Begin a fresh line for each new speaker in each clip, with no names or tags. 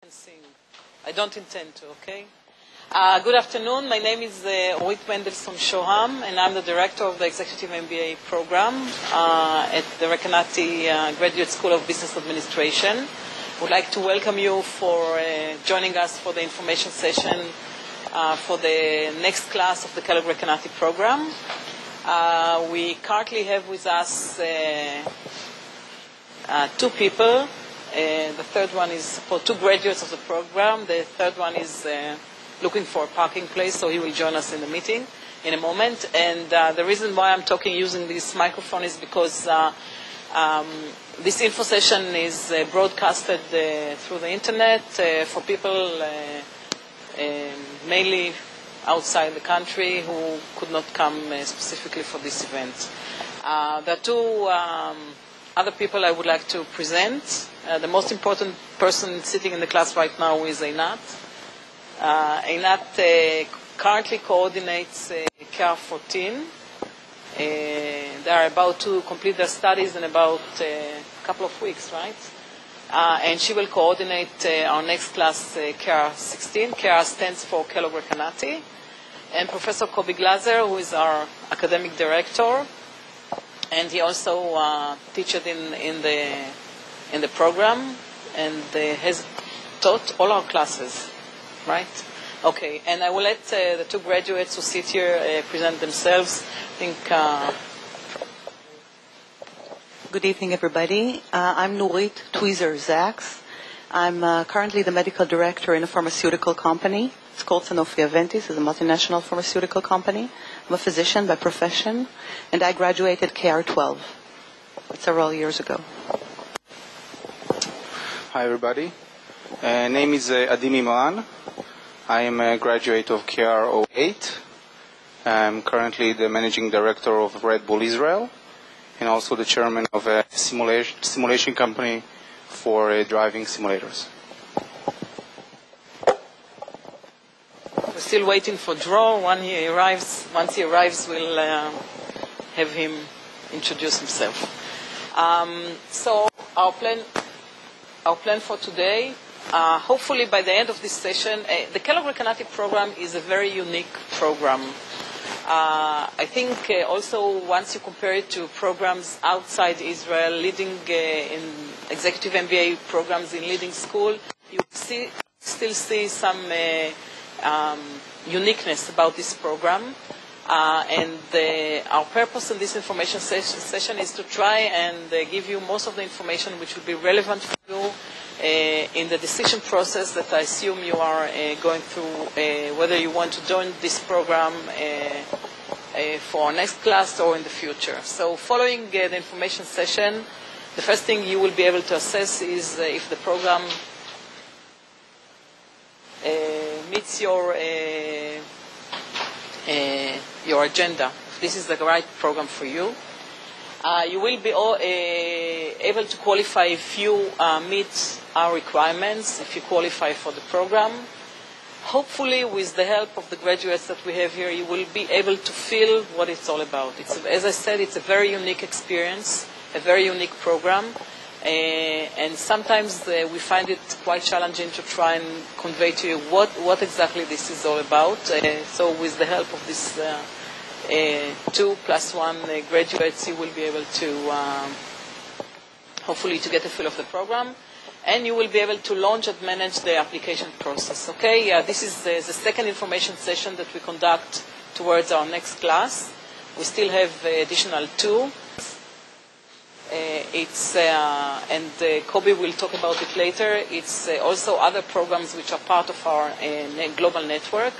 Sing. I don't intend to, okay? Good afternoon. My name is Orit Mendelssohn-Shoham, and I'm the director of the Executive MBA program at the Recanati Graduate School of Business Administration. I would like to welcome you for joining us for the information session for the next class of the Kellogg-Recanati program. We currently have with us two people. The third one is for two graduates of the program. The third one is looking for a parking place, so he will join us in the meeting in a moment. And the reason why I'm talking using this microphone is because this info session is broadcasted through the internet for people mainly outside the country who could not come specifically for this event. There are two other people I would like to present. The most important person sitting in the class right now is Einat. Einat currently coordinates KR 14. They are about to complete their studies in about a couple of weeks, right? And she will coordinate our next class, KR 16. KR stands for Kellogg-Recanati. And Professor Kobi Glaser, who is our academic director, and he also teaches in the program and has taught all our classes, right? Okay, and I will let the two graduates who sit here present themselves. I think.
Good evening, everybody. I'm Nurit Tweezer-Zaks. I'm currently the medical director in a pharmaceutical company. It's called Sanofi Aventis. It's a multinational pharmaceutical company. I'm a physician by profession, and I graduated KR 12 several years ago.
Hi, everybody. Name is Adi Mimran. I am a graduate of KR 08. I'm currently the managing director of Red Bull Israel, and also the chairman of a simulation company for driving simulators.
We're still waiting for Dror. Once he arrives, we'll have him introduce himself. So our plan for today, hopefully by the end of this session, the Kellogg-Recanati program is a very unique program. I think also once you compare it to programs outside Israel, leading in executive MBA programs in leading school, you still see some uniqueness about this program. And our purpose in this information session is to try and give you most of the information which will be relevant for you in the decision process that I assume you are going through, whether you want to join this program for our next class or in the future. So following the information session, the first thing you will be able to assess is if the program meets your agenda, if this is the right program for you. You will be able to qualify if you meet our requirements, if you qualify for the program. Hopefully, with the help of the graduates that we have here, you will be able to feel what it's all about. As I said, it's a very unique experience, a very unique program. And sometimes we find it quite challenging to try and convey to you what exactly this is all about. So with the help of these 2+1 graduates, you will be able to hopefully to get a feel of the program, and you will be able to launch and manage the application process. Okay, this is the second information session that we conduct towards our next class. We still have additional two. And Kobe will talk about it later. It's also other programs which are part of our global network.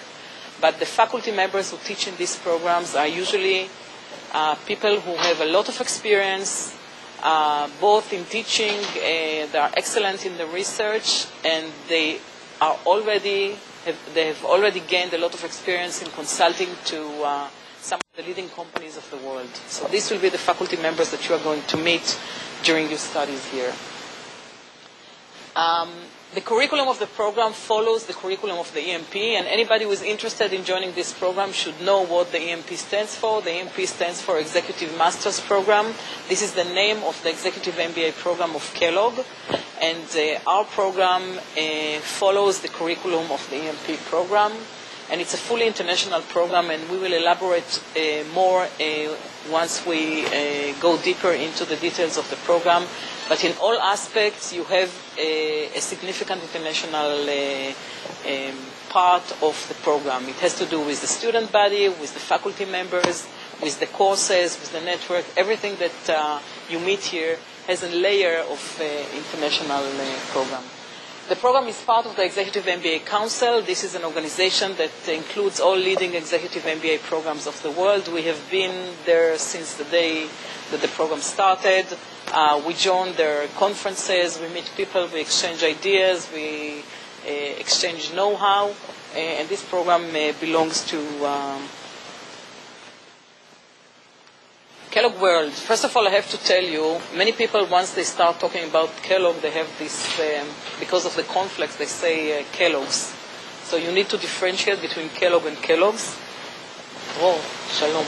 But the faculty members who teach in these programs are usually people who have a lot of experience, both in teaching. They are excellent in the research, and they have already gained a lot of experience in consulting to some of the leading companies of the world. So this will be the faculty members that you are going to meet during your studies here. The curriculum of the program follows the curriculum of the EMP, and anybody who is interested in joining this program should know what the EMP stands for. The EMP stands for Executive Master's Program. This is the name of the Executive MBA program of Kellogg. And our program follows the curriculum of the EMP program. And it's a fully international program, and we will elaborate more once we go deeper into the details of the program. But in all aspects, you have a significant international part of the program. It has to do with the student body, with the faculty members, with the courses, with the network. Everything that you meet here has a layer of international program. The program is part of the Executive MBA Council. This is an organization that includes all leading executive MBA programs of the world. We have been there since the day that the program started. We join their conferences, we meet people, we exchange ideas, we exchange know-how, and this program belongs to Kellogg World. First of all, I have to tell you, many people, once they start talking about Kellogg, they have this, because of the conflicts, they say Kellogg's. So you need to differentiate between Kellogg and Kellogg's. Oh, shalom.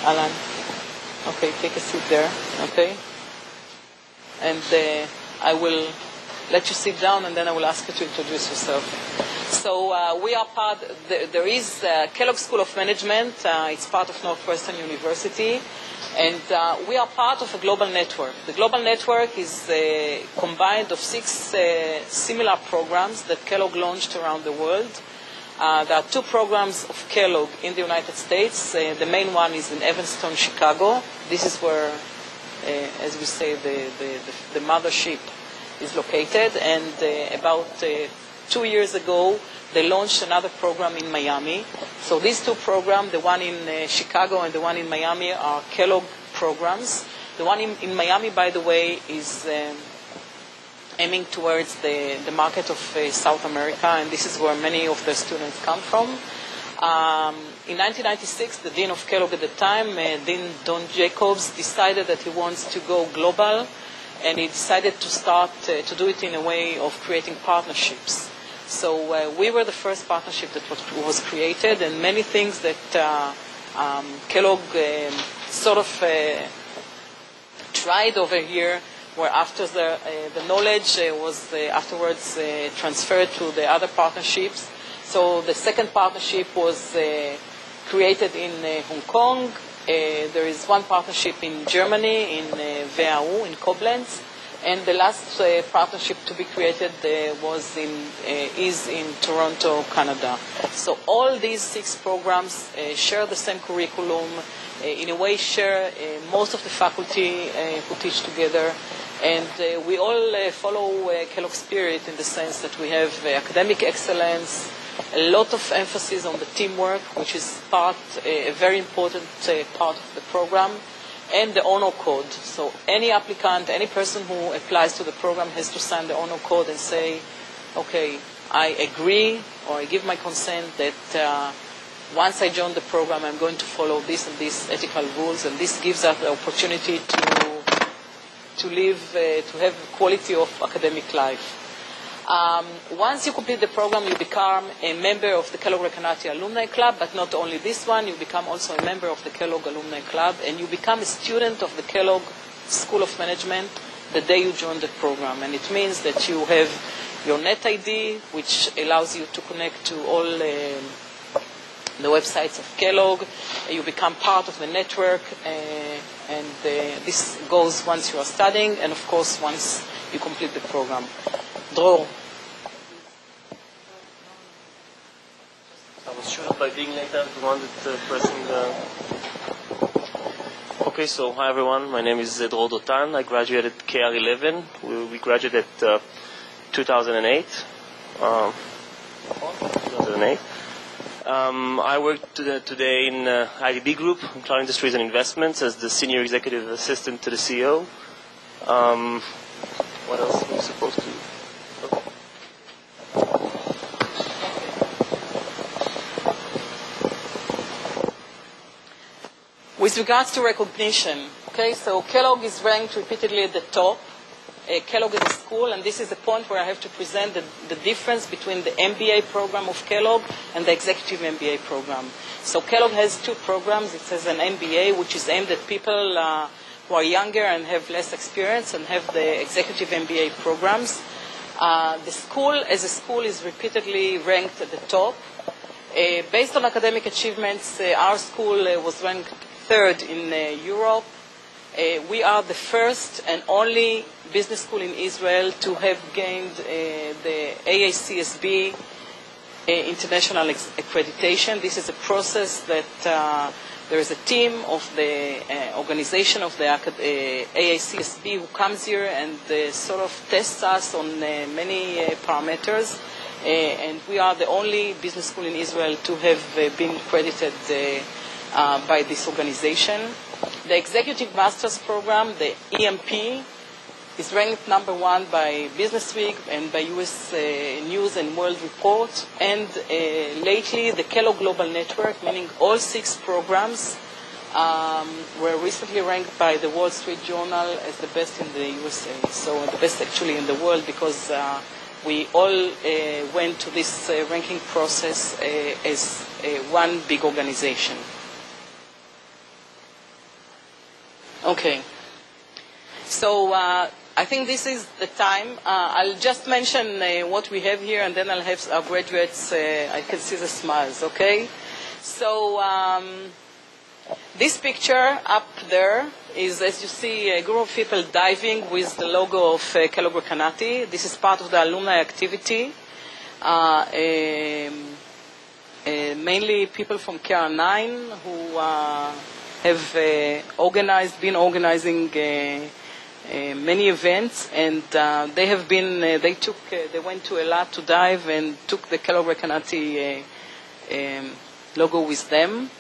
Alan. Okay, take a seat there, okay? And I will let you sit down, and then I will ask you to introduce yourself. So we are part, there is Kellogg School of Management. It's part of Northwestern University. And we are part of a global network. The global network is combined of 6 similar programs that Kellogg launched around the world. There are 2 programs of Kellogg in the United States. The main one is in Evanston, Chicago. This is where, as we say, the mothership is located. And about 2 years ago, they launched another program in Miami. So these 2 programs, the one in Chicago and the one in Miami, are Kellogg programs. The one in Miami, by the way, is aiming towards the market of South America, and this is where many of the students come from. In 1996, the dean of Kellogg at the time, Dean Don Jacobs, decided that he wants to go global, and he decided to start to do it in a way of creating partnerships. So we were the first partnership that was created, and many things that Kellogg sort of tried over here were after the knowledge was afterwards transferred to the other partnerships. So the second partnership was created in Hong Kong. There is one partnership in Germany, in WHU, in Koblenz. And the last partnership to be created is in Toronto, Canada. So all these 6 programs share the same curriculum, in a way share most of the faculty who teach together. And we all follow Kellogg spirit in the sense that we have academic excellence, a lot of emphasis on the teamwork, which is a very important part of the program, and the honor code. So any applicant, any person who applies to the program has to sign the honor code and say, okay, I agree or I give my consent that once I join the program, I'm going to follow this and these ethical rules, and this gives us the opportunity to live, to have quality of academic life. Once you complete the program, you become a member of the Kellogg-Recanati Alumni Club, but not only this one, you become also a member of the Kellogg Alumni Club, and you become a student of the Kellogg School of Management the day you join the program. And it means that you have your net ID, which allows you to connect to all the websites of Kellogg. You become part of the network, and this goes once you are studying, and of course once you complete the program. Dror.
I was shocked by being late. I was the one that pressing the... Okay, so hi everyone. My name is Dror Dotan. I graduated KR11. We graduated 2008. 2008. I work today in IDB Group, Cloud Industries and Investments, as the Senior Executive Assistant to the CEO. What else am I supposed to do? Okay.
With regards to recognition, okay, so Kellogg is ranked repeatedly at the top. Kellogg is a school, and this is the point where I have to present the difference between the MBA program of Kellogg and the Executive MBA program. So Kellogg has 2 programs. It has an MBA, which is aimed at people who are younger and have less experience and have the executive MBA programs. The school, as a school, is repeatedly ranked at the top. Based on academic achievements, our school was ranked third in Europe. We are the first and only business school in Israel to have gained the AACSB international accreditation. This is a process that there is a team of the organization of the AACSB who comes here and sort of tests us on many parameters. And we are the only business school in Israel to have been accredited by this organization. The Executive Master's Program, the EMP, is ranked number 1 by Business Week and by US News and World Report. And lately, the Kellogg Global Network, meaning all 6 programs, were recently ranked by the Wall Street Journal as the best in the USA. So the best actually in the world, because we all went to this ranking process as one big organization. Okay. So I think this is the time. I'll just mention what we have here, and then I'll have our graduates. I can see the smiles, okay? So this picture up there is, as you see, a group of people diving with the logo of Kellogg-Recanati. This is part of the alumni activity. Mainly people from KR9 who have been organizing many events, and they went to Eilat to dive and took the Kellogg-Recanati logo with them.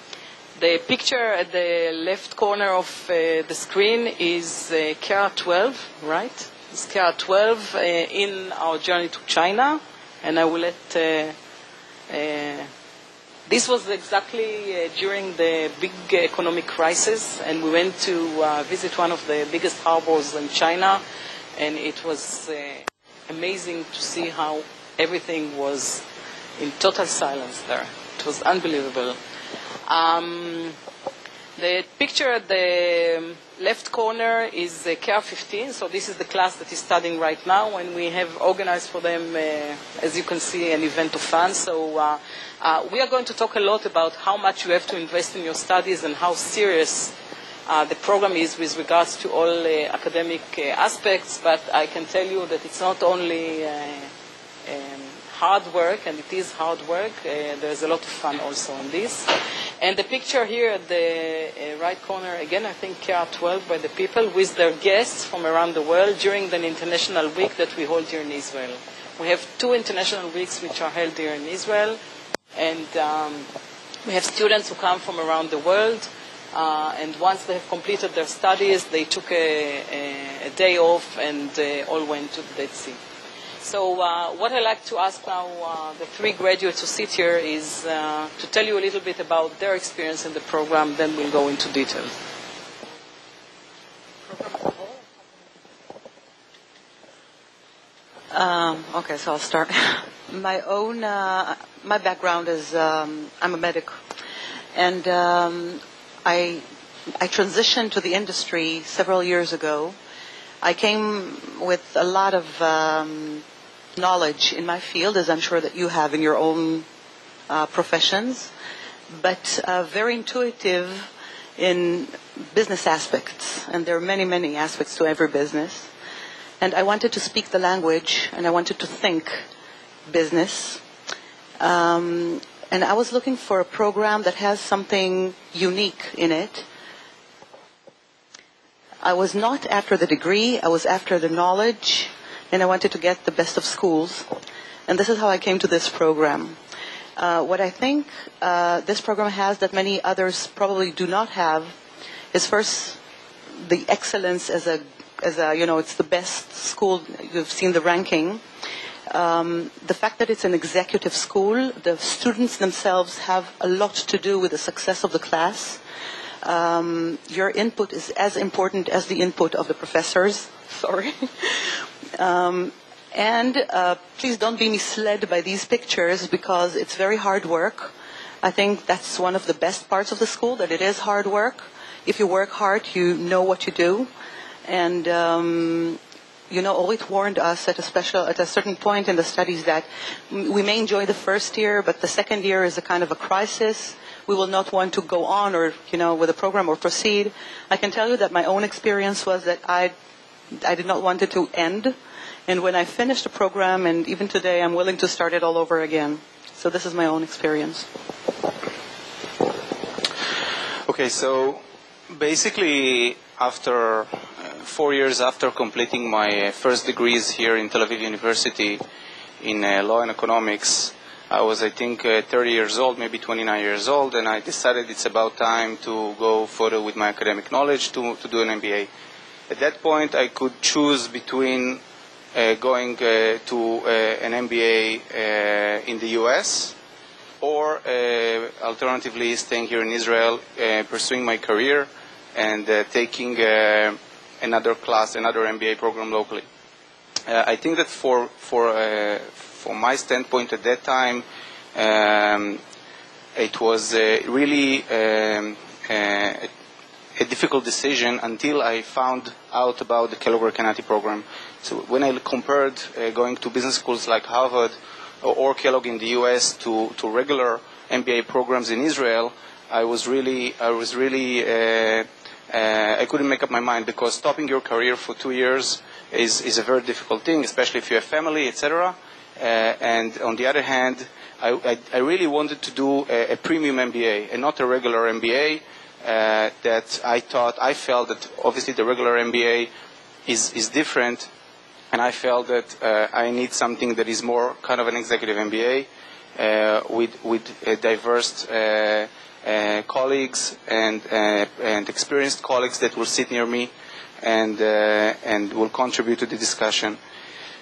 The picture at the left corner of the screen is KR12, right? It's KR12 in our journey to China, and I will let. This was exactly during the big economic crisis, and we went to visit one of the biggest harbors in China, and it was amazing to see how everything was in total silence there. It was unbelievable. The picture at the left corner is KR15, so this is the class that is studying right now, and we have organized for them, as you can see, an event of fun. So we are going to talk a lot about how much you have to invest in your studies and how serious the program is with regards to all academic aspects, but I can tell you that it's not only hard work, and it is hard work. There's a lot of fun also in this. And the picture here at the right corner, again, I think KR12 by the people with their guests from around the world during the international week that we hold here in Israel. We have 2 international weeks which are held here in Israel, and we have students who come from around the world, and once they have completed their studies, they took a day off and all went to the Dead Sea. So what I'd like to ask now the 3 graduates who sit here is to tell you a little bit about their experience in the program, then we'll go into detail.
Okay, so I'll start. My background is I'm a medic, and I transitioned to the industry several years ago. I came with a lot of knowledge in my field, as I'm sure that you have in your own professions, but very intuitive in business aspects. And there are many, many aspects to every business. And I wanted to speak the language, and I wanted to think business. And I was looking for a program that has something unique in it. I was not after the degree, I was after the knowledge, and I wanted to get the best of schools. And this is how I came to this program. What I think this program has that many others probably do not have is first the excellence as a it's the best school. You've seen the ranking. The fact that it's an executive school, the students themselves have a lot to do with the success of the class. Your input is as important as the input of the professors. Sorry. And please don't be misled by these pictures, because it's very hard work. I think that's one of the best parts of the school, that it is hard work. if you work hard, you know what you do. And, Orit warned us at a certain point in the studies that we may enjoy the first year, but the second year is a kind of a crisis. We will not want to go on or, with the program or proceed. I can tell you that my own experience was that I did not want it to end. And when I finished the program, and even today, I'm willing to start it all over again. So this is my own experience.
Okay, so basically after 4 years after completing my first degrees here in Tel Aviv University in law and economics, I was, I think, 30 years old, maybe 29 years old, and I decided it's about time to go further with my academic knowledge to do an MBA. At that point, I could choose between going to an MBA in the US or alternatively staying here in Israel, pursuing my career and taking another class, another MBA program locally. I think that for my standpoint at that time, it was really a difficult decision until I found out about the Kellogg-Recanati program. So when I compared going to business schools like Harvard or Kellogg in the US to regular MBA programs in Israel, I couldn't make up my mind, because stopping your career for 2 years is a very difficult thing, especially if you have family, etc. And on the other hand, I really wanted to do a premium MBA and not a regular MBA. That I felt that obviously the regular MBA is different, and I felt that I need something that is more kind of an executive MBA with diverse colleagues and experienced colleagues that will sit near me and will contribute to the discussion.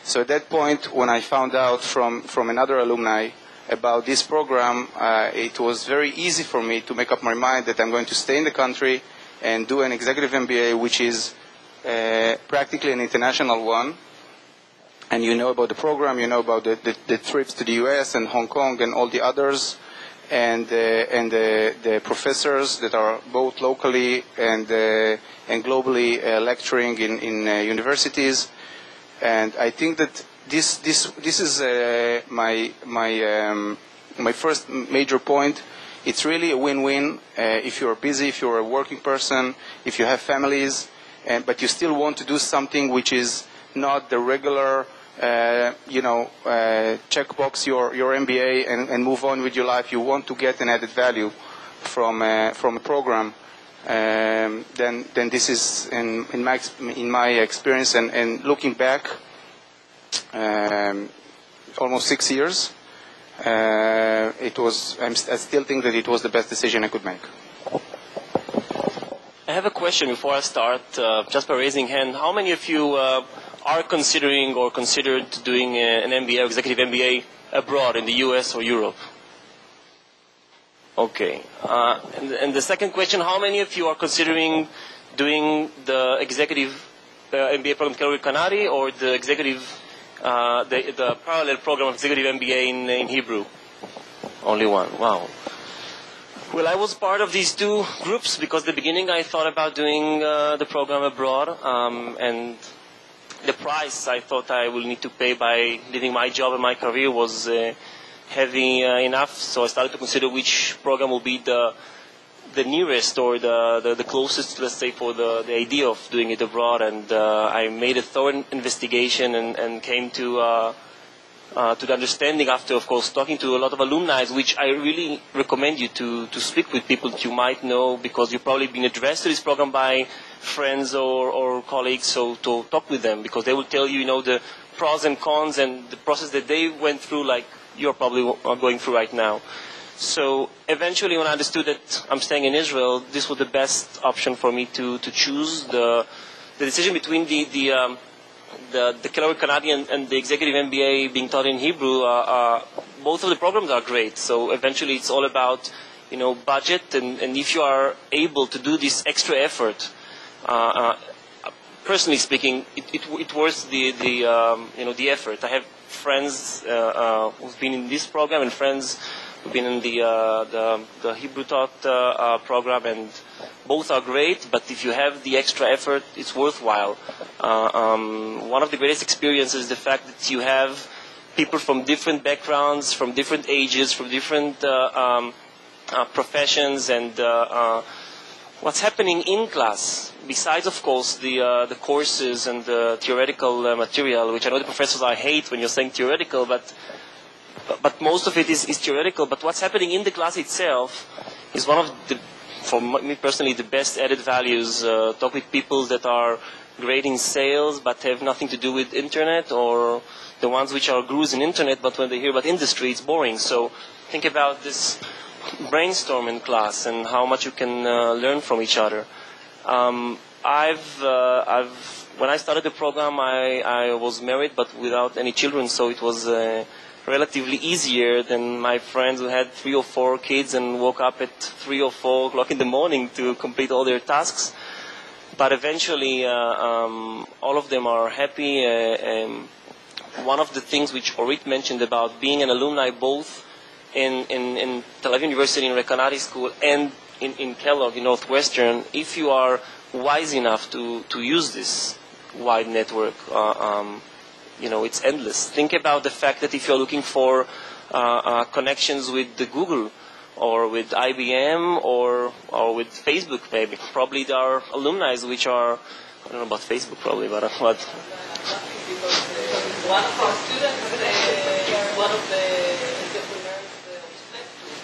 So at that point, when I found out from another alumni about this program, it was very easy for me to make up my mind that I'm going to stay in the country and do an executive MBA, which is practically an international one. And you know about the program, you know about the trips to the US and Hong Kong and all the others, and the professors that are both locally and globally lecturing in universities. And I think that this is my first major point. It's really a win-win if you're busy, if you're a working person, if you have families, but you still want to do something which is not the regular, checkbox your MBA and move on with your life. You want to get an added value from a program. Then this is in my experience and looking back, almost 6 years. I still think that it was the best decision I could make.
I have a question before I start, just by raising hand. How many of you are considering or considered doing an MBA or executive MBA abroad in the US or Europe? Okay. And the second question, how many of you are considering doing the executive MBA program Kellogg-Recanati or the executive, the parallel program of executive MBA in Hebrew? Only one. Wow. Well, I was part of these two groups because at the beginning I thought about doing the program abroad, and the price I thought I will need to pay by leaving my job and my career was heavy enough, so I started to consider which program will be the nearest or the closest, let's say, for the idea of doing it abroad. And I made a thorough investigation and came to the understanding after, of course, talking to a lot of alumni, which I really recommend you to speak with people that you might know, because you've probably been addressed to this program by friends or colleagues, so to talk with them, because they will tell you, the pros and cons and the process that they went through, like you're probably going through right now. So eventually, when I understood that I'm staying in Israel, this was the best option for me to choose. The decision between the Kellogg-Recanati and the executive MBA being taught in Hebrew, both of the programs are great. So eventually, it's all about budget, and if you are able to do this extra effort, personally speaking, it worth the effort. I have friends who've been in this program and friends I've been in the Hebrew Thought program, and both are great, but if you have the extra effort, it's worthwhile. One of the greatest experiences is the fact that you have people from different backgrounds, from different ages, from different professions, and what's happening in class, besides, of course, the courses and the theoretical material, which I know the professors I hate when you're saying theoretical, but most of it is theoretical. But what's happening in the class itself is one of the, for me personally, the best added values. Talk with people that are great in sales but have nothing to do with internet, or the ones which are gurus in internet, but when they hear about industry, it's boring. So think about this brainstorm in class and how much you can learn from each other. When I started the program, I was married but without any children, so it was relatively easier than my friends who had 3 or 4 kids and woke up at 3 or 4 o'clock in the morning to complete all their tasks. But eventually, all of them are happy. One of the things which Orit mentioned about being an alumni both in Tel Aviv University in Recanati School and in Kellogg in Northwestern, if you are wise enough to use this wide network, it's endless. Think about the fact that if you're looking for connections with the Google or with IBM or with Facebook, maybe. Probably there are alumni which are, I don't know about Facebook probably, but
one of our students is one of the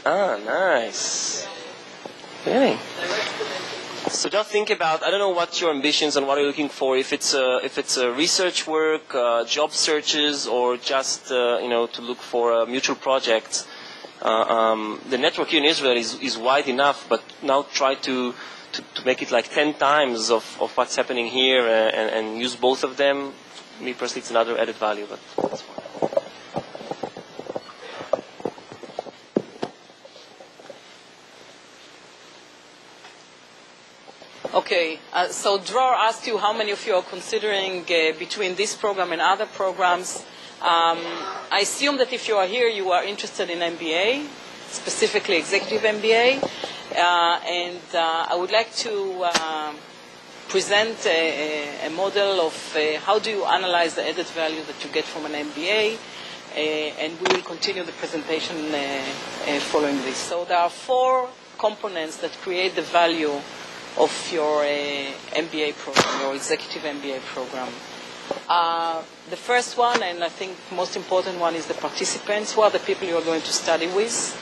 entrepreneurs.
Nice. Really? So just think about, I don't know what your ambitions and what you're looking for, if it's a research work, job searches, or just to look for mutual projects. The network here in Israel is wide enough, but now try to make it like 10 times of what's happening here and use both of them. Me personally, it's another added value, but that's fine.
Okay, so Dror asked you how many of you are considering between this program and other programs. I assume that if you are here, you are interested in MBA, specifically executive MBA, and I would like to present a model of how do you analyze the added value that you get from an MBA, and we will continue the presentation following this. So there are 4 components that create the value of your MBA program, your executive MBA program. The first one, and I think most important one, is the participants. Who are the people you are going to study with?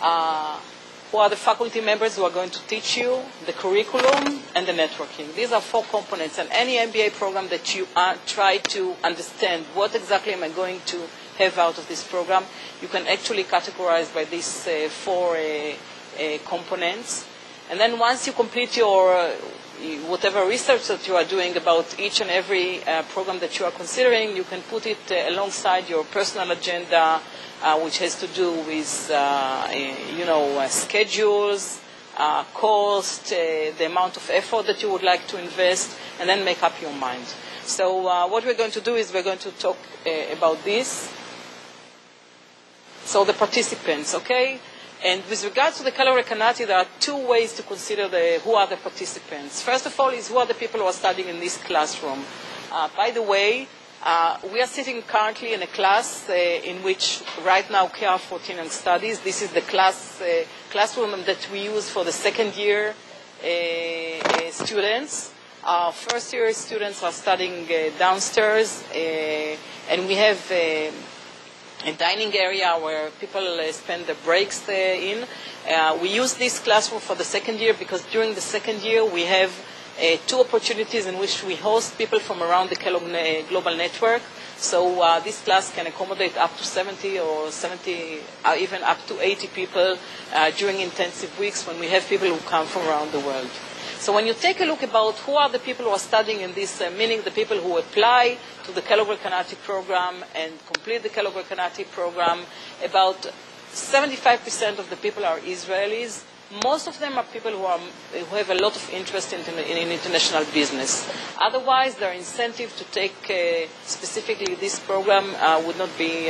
Who are the faculty members who are going to teach you? The curriculum and the networking. These are 4 components. And any MBA program that you try to understand what exactly am I going to have out of this program, you can actually categorize by these 4 components. And then once you complete your whatever research that you are doing about each and every program that you are considering, you can put it alongside your personal agenda, which has to do with schedules, cost, the amount of effort that you would like to invest, and then make up your mind. So what we're going to do is we're going to talk about this. So the participants, okay? And with regards to the Kellogg-Recanati, there are 2 ways to consider who are the participants. First of all is who are the people who are studying in this classroom. By the way, we are sitting currently in a class in which right now KR14 and studies. This is the classroom that we use for the second-year students. Our first-year students are studying downstairs, and we have a dining area where people spend the breaks in. We use this classroom for the second year because during the second year we have 2 opportunities in which we host people from around the Kellogg Global Network. So this class can accommodate up to 70 or even up to 80 people during intensive weeks when we have people who come from around the world. So when you take a look about who are the people who are studying in this, meaning the people who apply to the Kellogg-Recanati program and complete the Kellogg-Recanati program, about 75% of the people are Israelis. Most of them are people who have a lot of interest in international business. Otherwise, their incentive to take specifically this program would not be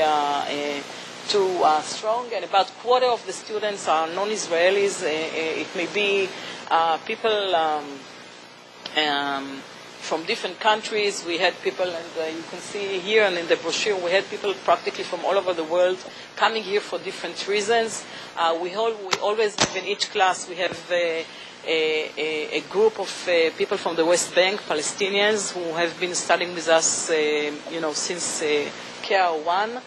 strong, and about a quarter of the students are non-Israelis. It may be people from different countries. We had people, and you can see here and in the brochure, we had people practically from all over the world coming here for different reasons. We always have in each class, we have a group of people from the West Bank, Palestinians, who have been studying with us, since KR1.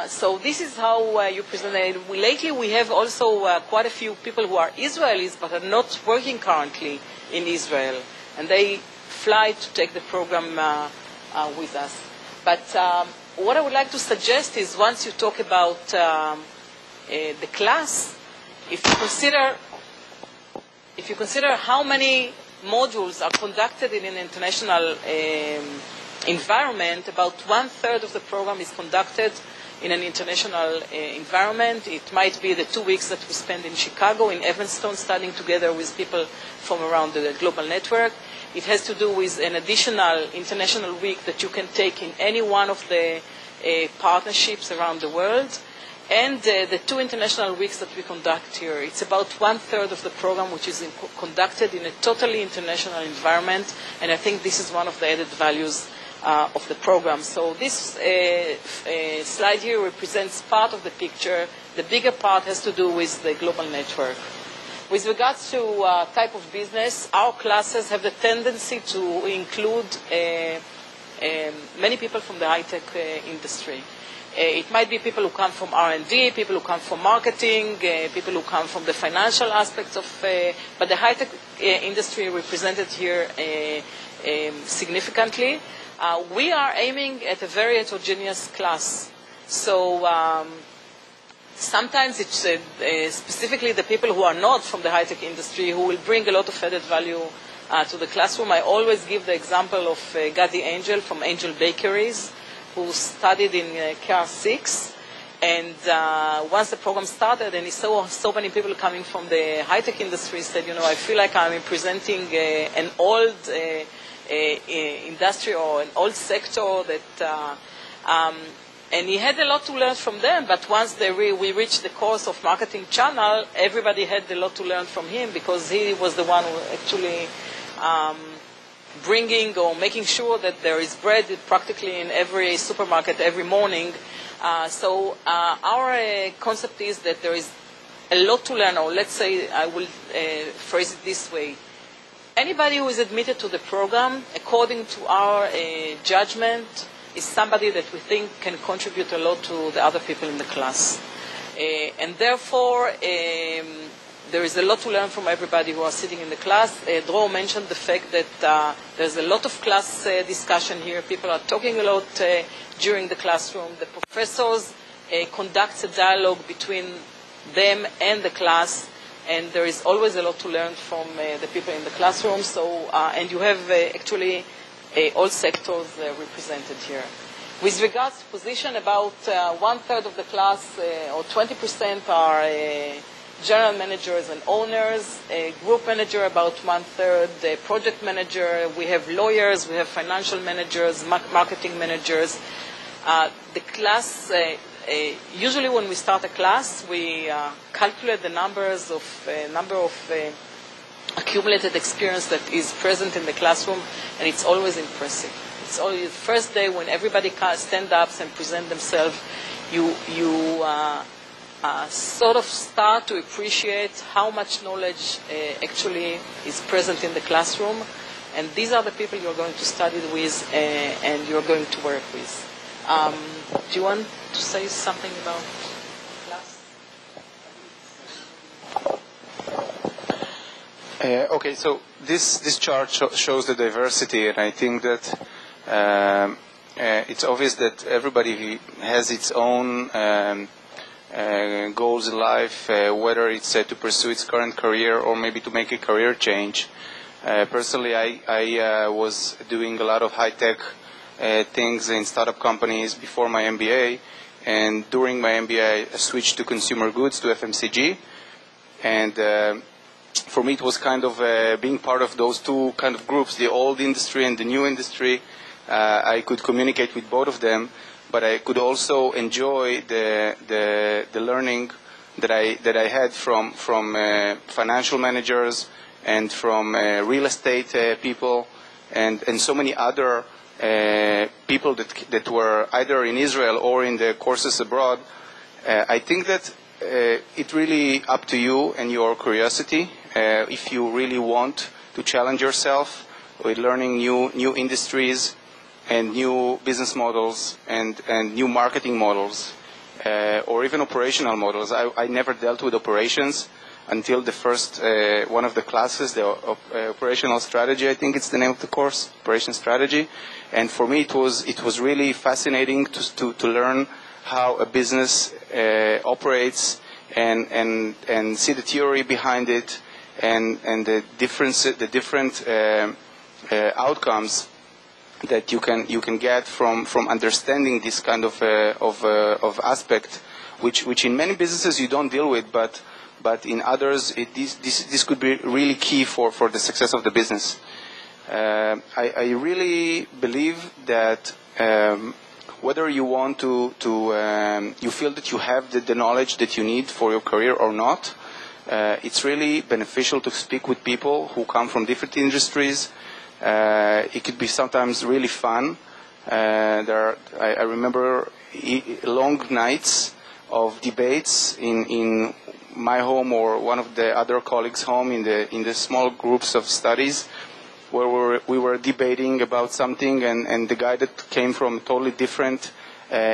So this is how you present it. Lately, we have also quite a few people who are Israelis but are not working currently in Israel, and they fly to take the program with us. But what I would like to suggest is, once you talk about the class, if you consider how many modules are conducted in an international environment, about 1/3 of the program is conducted in an international environment. It might be the 2 weeks that we spend in Chicago, in Evanston, studying together with people from around the global network. It has to do with an additional international week that you can take in any one of the partnerships around the world. And the 2 international weeks that we conduct here, it's about 1/3 of the program which is conducted in a totally international environment, and I think this is one of the added values of the program. So this slide here represents part of the picture. The bigger part has to do with the global network. With regards to type of business, our classes have the tendency to include many people from the high-tech industry. It might be people who come from R&D, people who come from marketing, people who come from the financial aspects of, but the high-tech industry represented here significantly. We are aiming at a very heterogeneous class. So sometimes it's specifically the people who are not from the high-tech industry who will bring a lot of added value to the classroom. I always give the example of Gadi Angel from Angel Bakeries, who studied in KR6, and once the program started and he saw so many people coming from the high-tech industry, he said, I feel like I'm presenting an old industry or an old sector that, and he had a lot to learn from them, but once we reached the course of marketing channel, everybody had a lot to learn from him, because he was the one who actually bringing or making sure that there is bread practically in every supermarket every morning. So our concept is that there is a lot to learn, or let's say, I will phrase it this way. Anybody who is admitted to the program, according to our judgment, is somebody that we think can contribute a lot to the other people in the class. And therefore, there is a lot to learn from everybody who are sitting in the class. Dror mentioned the fact that there's a lot of class discussion here. People are talking a lot during the classroom. The professors conduct a dialogue between them and the class, and there is always a lot to learn from the people in the classroom. So, and you have actually all sectors represented here. With regards to position, about 1/3 of the class, or 20%, are general managers and owners, a group manager about 1/3, a project manager, we have lawyers, we have financial managers, marketing managers. The class, usually when we start a class, we calculate the number of accumulated experience that is present in the classroom, and it's always impressive. It's always the first day when everybody stand up and present themselves, you sort of start to appreciate how much knowledge actually is present in the classroom, and these are the people you're going to study with and you're going to work with. Do you want to say something about class?
Okay, so this chart shows the diversity, and I think that it's obvious that everybody has its own goals in life, whether it's to pursue its current career or maybe to make a career change. Personally, I was doing a lot of high-tech things in startup companies before my MBA, and during my MBA I switched to consumer goods, to FMCG, and for me it was kind of being part of those two kind of groups, the old industry and the new industry. I could communicate with both of them, but I could also enjoy the learning that I had from financial managers and from real estate people and so many other people that were either in Israel or in the courses abroad. I think that it's really up to you and your curiosity if you really want to challenge yourself with learning new industries and new business models and new marketing models or even operational models. I never dealt with operations until the first one of the classes, the operational strategy, I think it's the name of the course, operation strategy. And for me, it was really fascinating to learn how a business operates and see the theory behind it and the different outcomes that you can get from understanding this kind of aspect, which in many businesses you don't deal with, but in others this could be really key for the success of the business. I really believe that whether you want to you feel that you have the knowledge that you need for your career or not, it's really beneficial to speak with people who come from different industries. It could be sometimes really fun. I remember long nights of debates in my home or one of the other colleagues' home in the small groups of studies where we were debating about something, and the guy that came from a totally different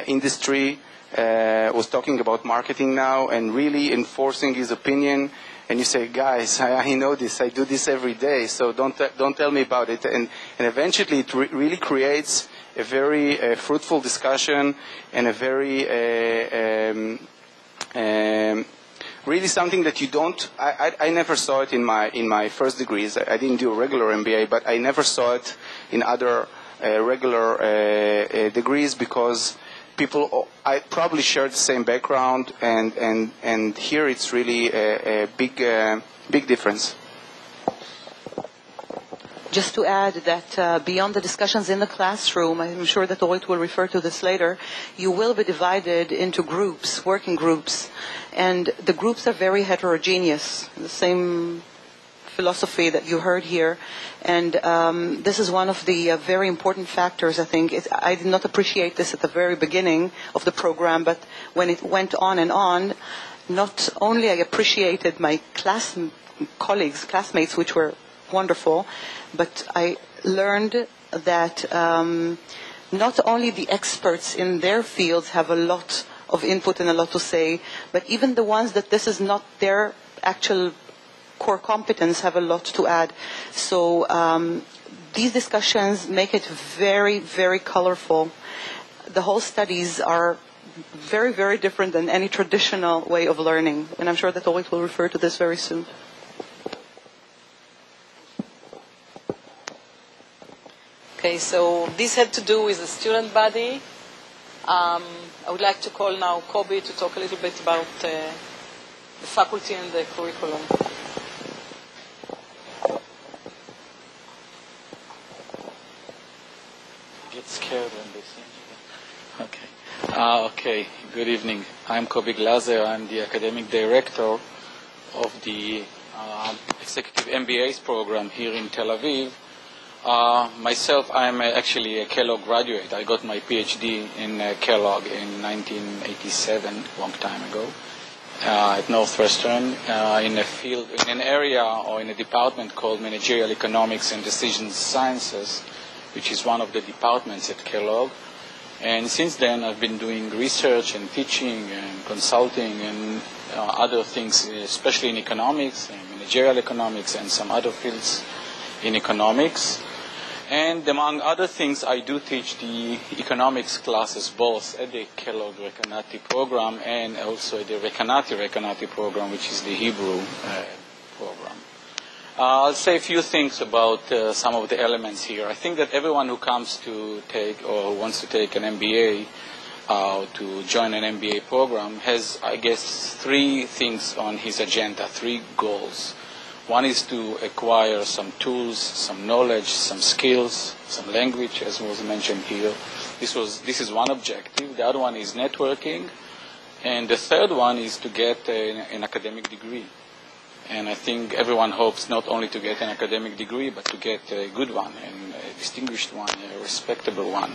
industry was talking about marketing now and really enforcing his opinion. And you say, guys, I know this. I do this every day, so don't tell me about it. And eventually, it really creates a very fruitful discussion and a very really something that you don't. I never saw it in my first degrees. I didn't do a regular MBA, but I never saw it in other regular degrees because people I probably share the same background, and here it's really a big difference.
Just to add that beyond the discussions in the classroom, I'm sure that Orit will refer to this later, you will be divided into groups, working groups, and the groups are very heterogeneous, the same philosophy that you heard here. And this is one of the very important factors, I think. I did not appreciate this at the very beginning of the program, but when it went on and on, not only I appreciated my classmates, which were wonderful, but I learned that not only the experts in their fields have a lot of input and a lot to say, but even the ones that this is not their actual core competence have a lot to add. So these discussions make it very, very colorful. The whole studies are very, very different than any traditional way of learning. And I'm sure that Orit will refer to this very soon.
Okay, so this had to do with the student body. I would like to call now Kobe to talk a little bit about the faculty and the curriculum.
Get scared when they see. Okay. Good evening. I'm Kobe Glaser. I'm the academic director of the Executive MBA's program here in Tel Aviv. Myself, I'm actually a Kellogg graduate. I got my PhD in Kellogg in 1987, long time ago, at Northwestern, in a field, in an area or in a department called Managerial Economics and Decision Sciences, which is one of the departments at Kellogg. And since then, I've been doing research and teaching and consulting and other things, especially in economics and managerial economics and some other fields in economics. And among other things, I do teach the economics classes both at the Kellogg-Recanati program and also at the Recanati program, which is the Hebrew program. I'll say a few things about some of the elements here. I think that everyone who comes to take or wants to take an MBA to join an MBA program has, I guess, three things on his agenda, three goals. One is to acquire some tools, some knowledge, some skills, some language, as was mentioned here. This is one objective. The other one is networking, and the third one is to get an academic degree. And I think everyone hopes not only to get an academic degree, but to get a good one, and a distinguished one, a respectable one.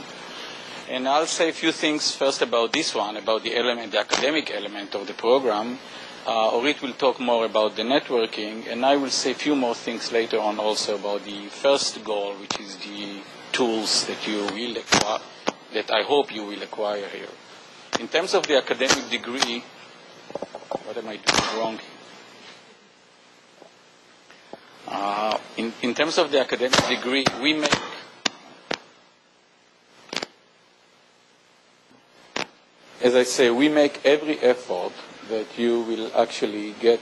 And I'll say a few things first about this one, about the academic element of the program. Orit will talk more about the networking, and I will say a few more things later on also about the first goal, which is the tools that you will acquire, that I hope you will acquire here. In terms of the academic degree, what am I doing wrong here? In terms of the academic degree, we make as I say, we make every effort that you will actually get,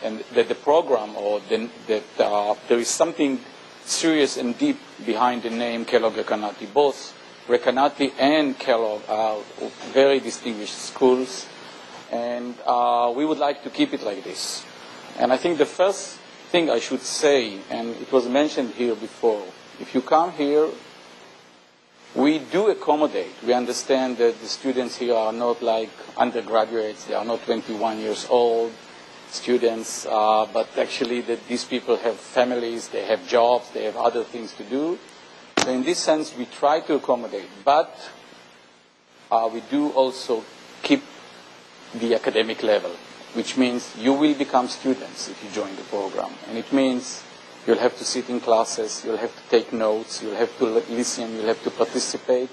and that the program, or that there is something serious and deep behind the name Kellogg-Recanati. Both Recanati and Kellogg are very distinguished schools, and we would like to keep it like this. And I think the first thing I should say, and it was mentioned here before, if you come here, we do accommodate. We understand that the students here are not like undergraduates. They are not 21 years old students, but actually that these people have families, they have jobs, they have other things to do. So in this sense, we try to accommodate, but we do also keep the academic level, which means you will become students if you join the program. And it means you'll have to sit in classes, you'll have to take notes, you'll have to listen, you'll have to participate,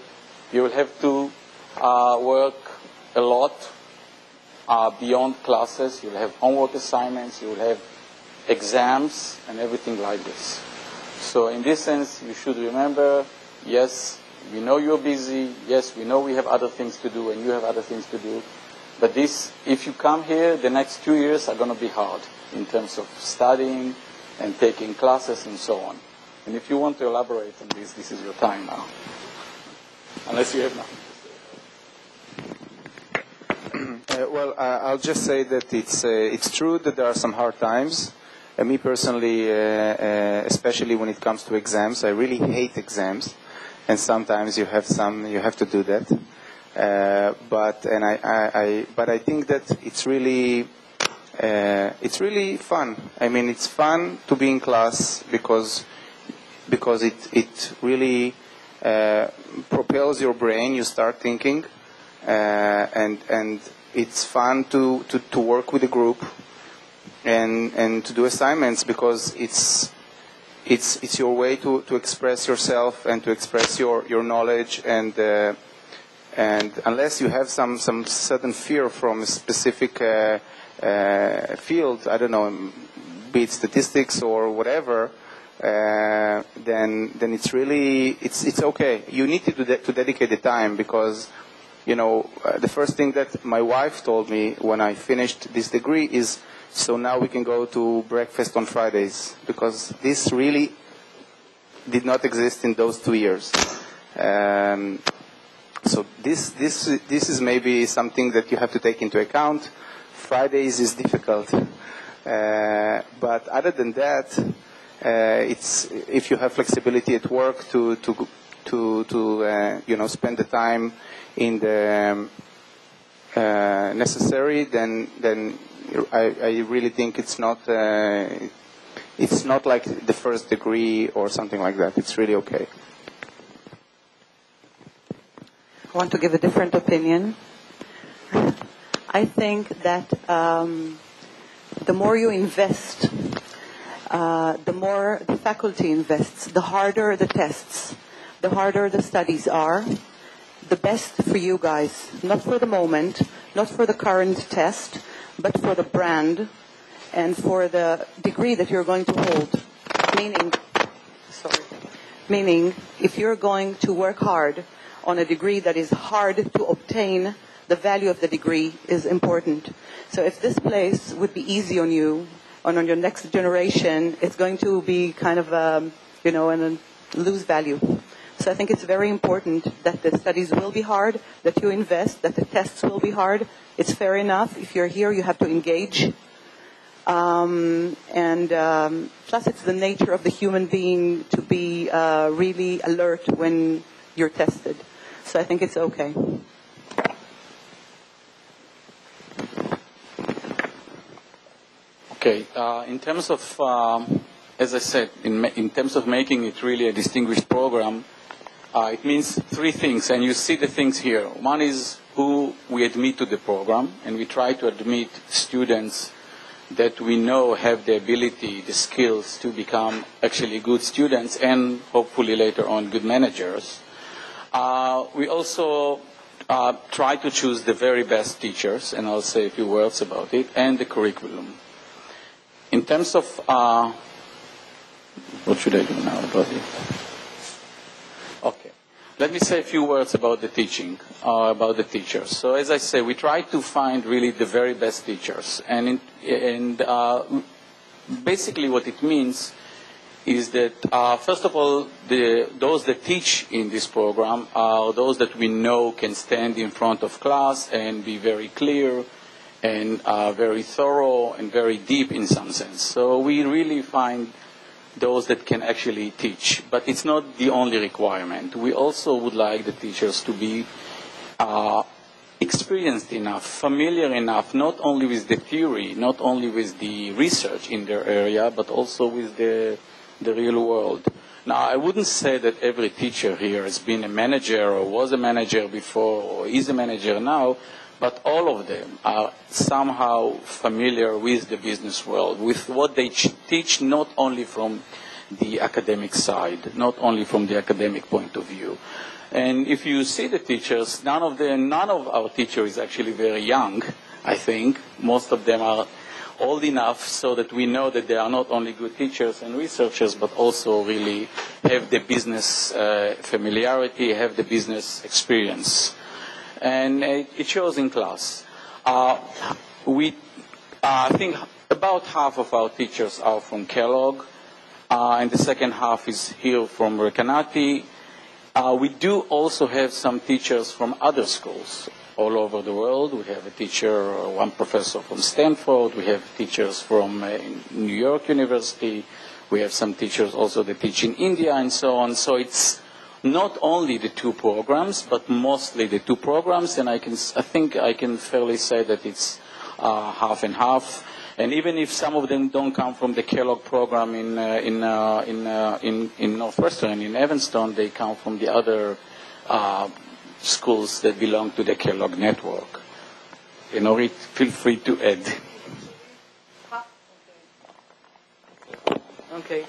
you'll have to work a lot beyond classes, you'll have homework assignments, you'll have exams, and everything like this. So in this sense, you should remember, yes, we know you're busy, yes, we know we have other things to do, and you have other things to do, but this, if you come here, the next 2 years are going to be hard in terms of studying and taking classes and so on. And if you want to elaborate on this, this is your time now. Unless you have nothing to say.
Well, I'll just say that it's true that there are some hard times. Me personally, especially when it comes to exams, I really hate exams, and sometimes you have to do that. But I think that it's really fun. I mean, it's fun to be in class because it really propels your brain. You start thinking, and it's fun to work with a group and to do assignments, because it's your way to express yourself and to express your knowledge, and unless you have some certain fear from a specific field, I don't know, be it statistics or whatever, then it's really it's okay. You need to dedicate the time, because the first thing that my wife told me when I finished this degree is, so now we can go to breakfast on Fridays, because this really did not exist in those 2 years. So this is maybe something that you have to take into account. Fridays is difficult, but other than that, it's if you have flexibility at work to spend the time in the necessary, then I really think it's not like the first degree or something like that. It's really okay.
I want to give a different opinion. I think that the more you invest, the more the faculty invests, the harder the tests, the harder the studies are, the best for you guys. Not for the moment, not for the current test, but for the brand and for the degree that you're going to hold. Meaning, if you're going to work hard on a degree that is hard to obtain, the value of the degree is important. So if this place would be easy on you, and on your next generation, it's going to be kind of, and lose value. So I think it's very important that the studies will be hard, that you invest, that the tests will be hard. It's fair enough. If you're here, you have to engage. Plus, it's the nature of the human being to be really alert when you're tested. So I think it's okay.
Okay, in terms of, as I said, in terms of making it really a distinguished program, it means three things, and you see the things here. One is who we admit to the program, and we try to admit students that we know have the ability, the skills to become actually good students and hopefully later on good managers. We also try to choose the very best teachers, and I'll say a few words about it, and the curriculum. In terms of, what should I do now about it? Okay. Let me say a few words about the teaching, about the teachers. So as I say, we try to find really the very best teachers. And basically what it means is that, first of all, those that teach in this program are those that we know can stand in front of class and be very clear and very thorough and very deep in some sense. So we really find those that can actually teach. But it's not the only requirement. We also would like the teachers to be experienced enough, familiar enough, not only with the theory, not only with the research in their area, but also with the real world. Now, I wouldn't say that every teacher here has been a manager or was a manager before or is a manager now, but all of them are somehow familiar with the business world, with what they teach, not only from the academic side, not only from the academic point of view. And if you see the teachers, none of our teachers is actually very young, I think. Most of them are old enough so that we know that they are not only good teachers and researchers, but also really have the business familiarity, have the business experience. And it shows in class. I think about half of our teachers are from Kellogg, and the second half is here from Recanati. We do also have some teachers from other schools all over the world. We have a teacher, one professor from Stanford. We have teachers from New York University. We have some teachers also that teach in India and so on. So it's not only the two programs, but mostly the two programs. And I think I can fairly say that it's half and half. And even if some of them don't come from the Kellogg program in Northwestern, in Evanston, they come from the other schools that belong to the Kellogg Network. Norit, feel free to add.
Okay.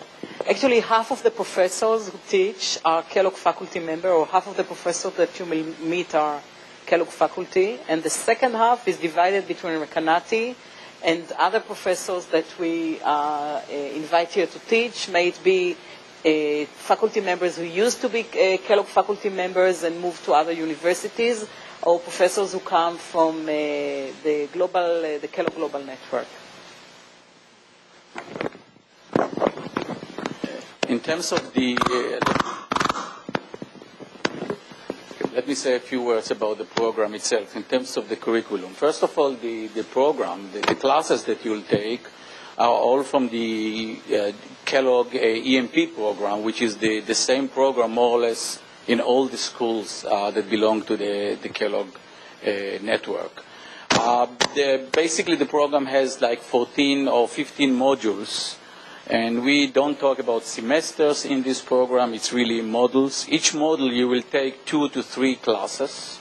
Actually, half of the professors who teach are Kellogg faculty members, or half of the professors that you will meet are Kellogg faculty, and the second half is divided between Recanati and other professors that we invite here to teach. May it be faculty members who used to be Kellogg faculty members and moved to other universities, or professors who come from the Kellogg Global Network.
In terms of let me say a few words about the program itself, in terms of the curriculum. First of all, the program, the classes that you'll take are all from the Kellogg EMP program, which is the same program more or less in all the schools that belong to the Kellogg network. Basically, the program has like 14 or 15 modules. And we don't talk about semesters in this program. It's really modules. Each module you will take 2 to 3 classes,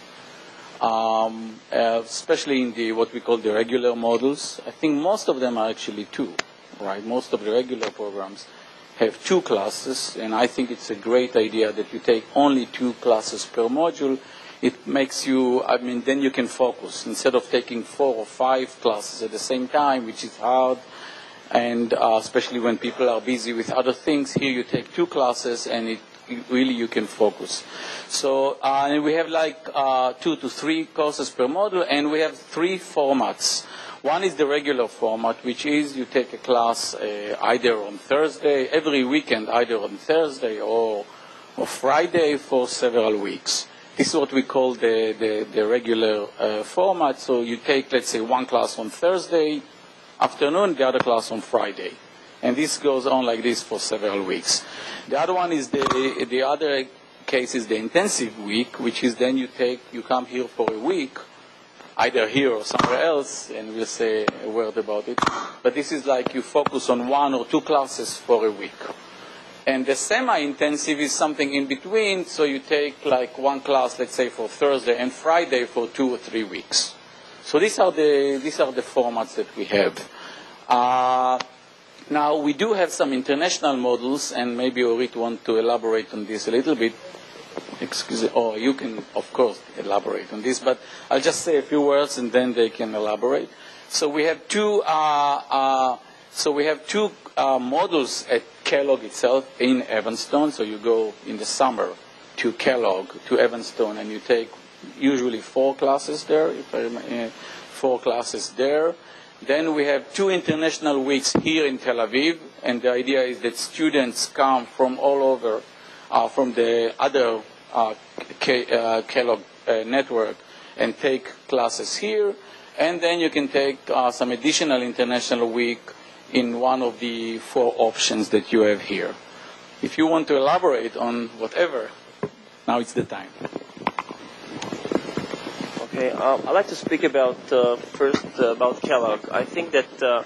especially in what we call the regular modules. I think most of them are actually 2, right? Most of the regular programs have 2 classes, and I think it's a great idea that you take only 2 classes per module. It makes you, then you can focus instead of taking 4 or 5 classes at the same time, which is hard. And especially when people are busy with other things, here you take 2 classes and really you can focus. So and we have like 2 to 3 courses per module, and we have 3 formats. One is the regular format, which is you take a class either on Thursday, every weekend, either on Thursday or Friday for several weeks. This is what we call the regular format. So you take, let's say, one class on Thursday afternoon, the other class on Friday. And this goes on like this for several weeks. The other one is the other case is the intensive week, which is then you come here for a week, either here or somewhere else, and we'll say a word about it. But this is like you focus on 1 or 2 classes for a week. And the semi-intensive is something in between, so you take like 1 class, let's say, for Thursday and Friday for 2 or 3 weeks. So these are the formats that we have. Now, we do have some international models, and maybe Orit want to elaborate on this a little bit. Excuse me, or you can, of course, elaborate on this, but I'll just say a few words, and then they can elaborate. So we have two models at Kellogg itself in Evanston. So you go in the summer to Kellogg, to Evanston, and you take usually 4 classes there, 4 classes there. Then we have 2 international weeks here in Tel Aviv, and the idea is that students come from all over, from the other Kellogg network, and take classes here. And then you can take some additional international week in one of the 4 options that you have here. If you want to elaborate on whatever, now it's the time.
Okay, I'd like to speak about first about Kellogg. I think that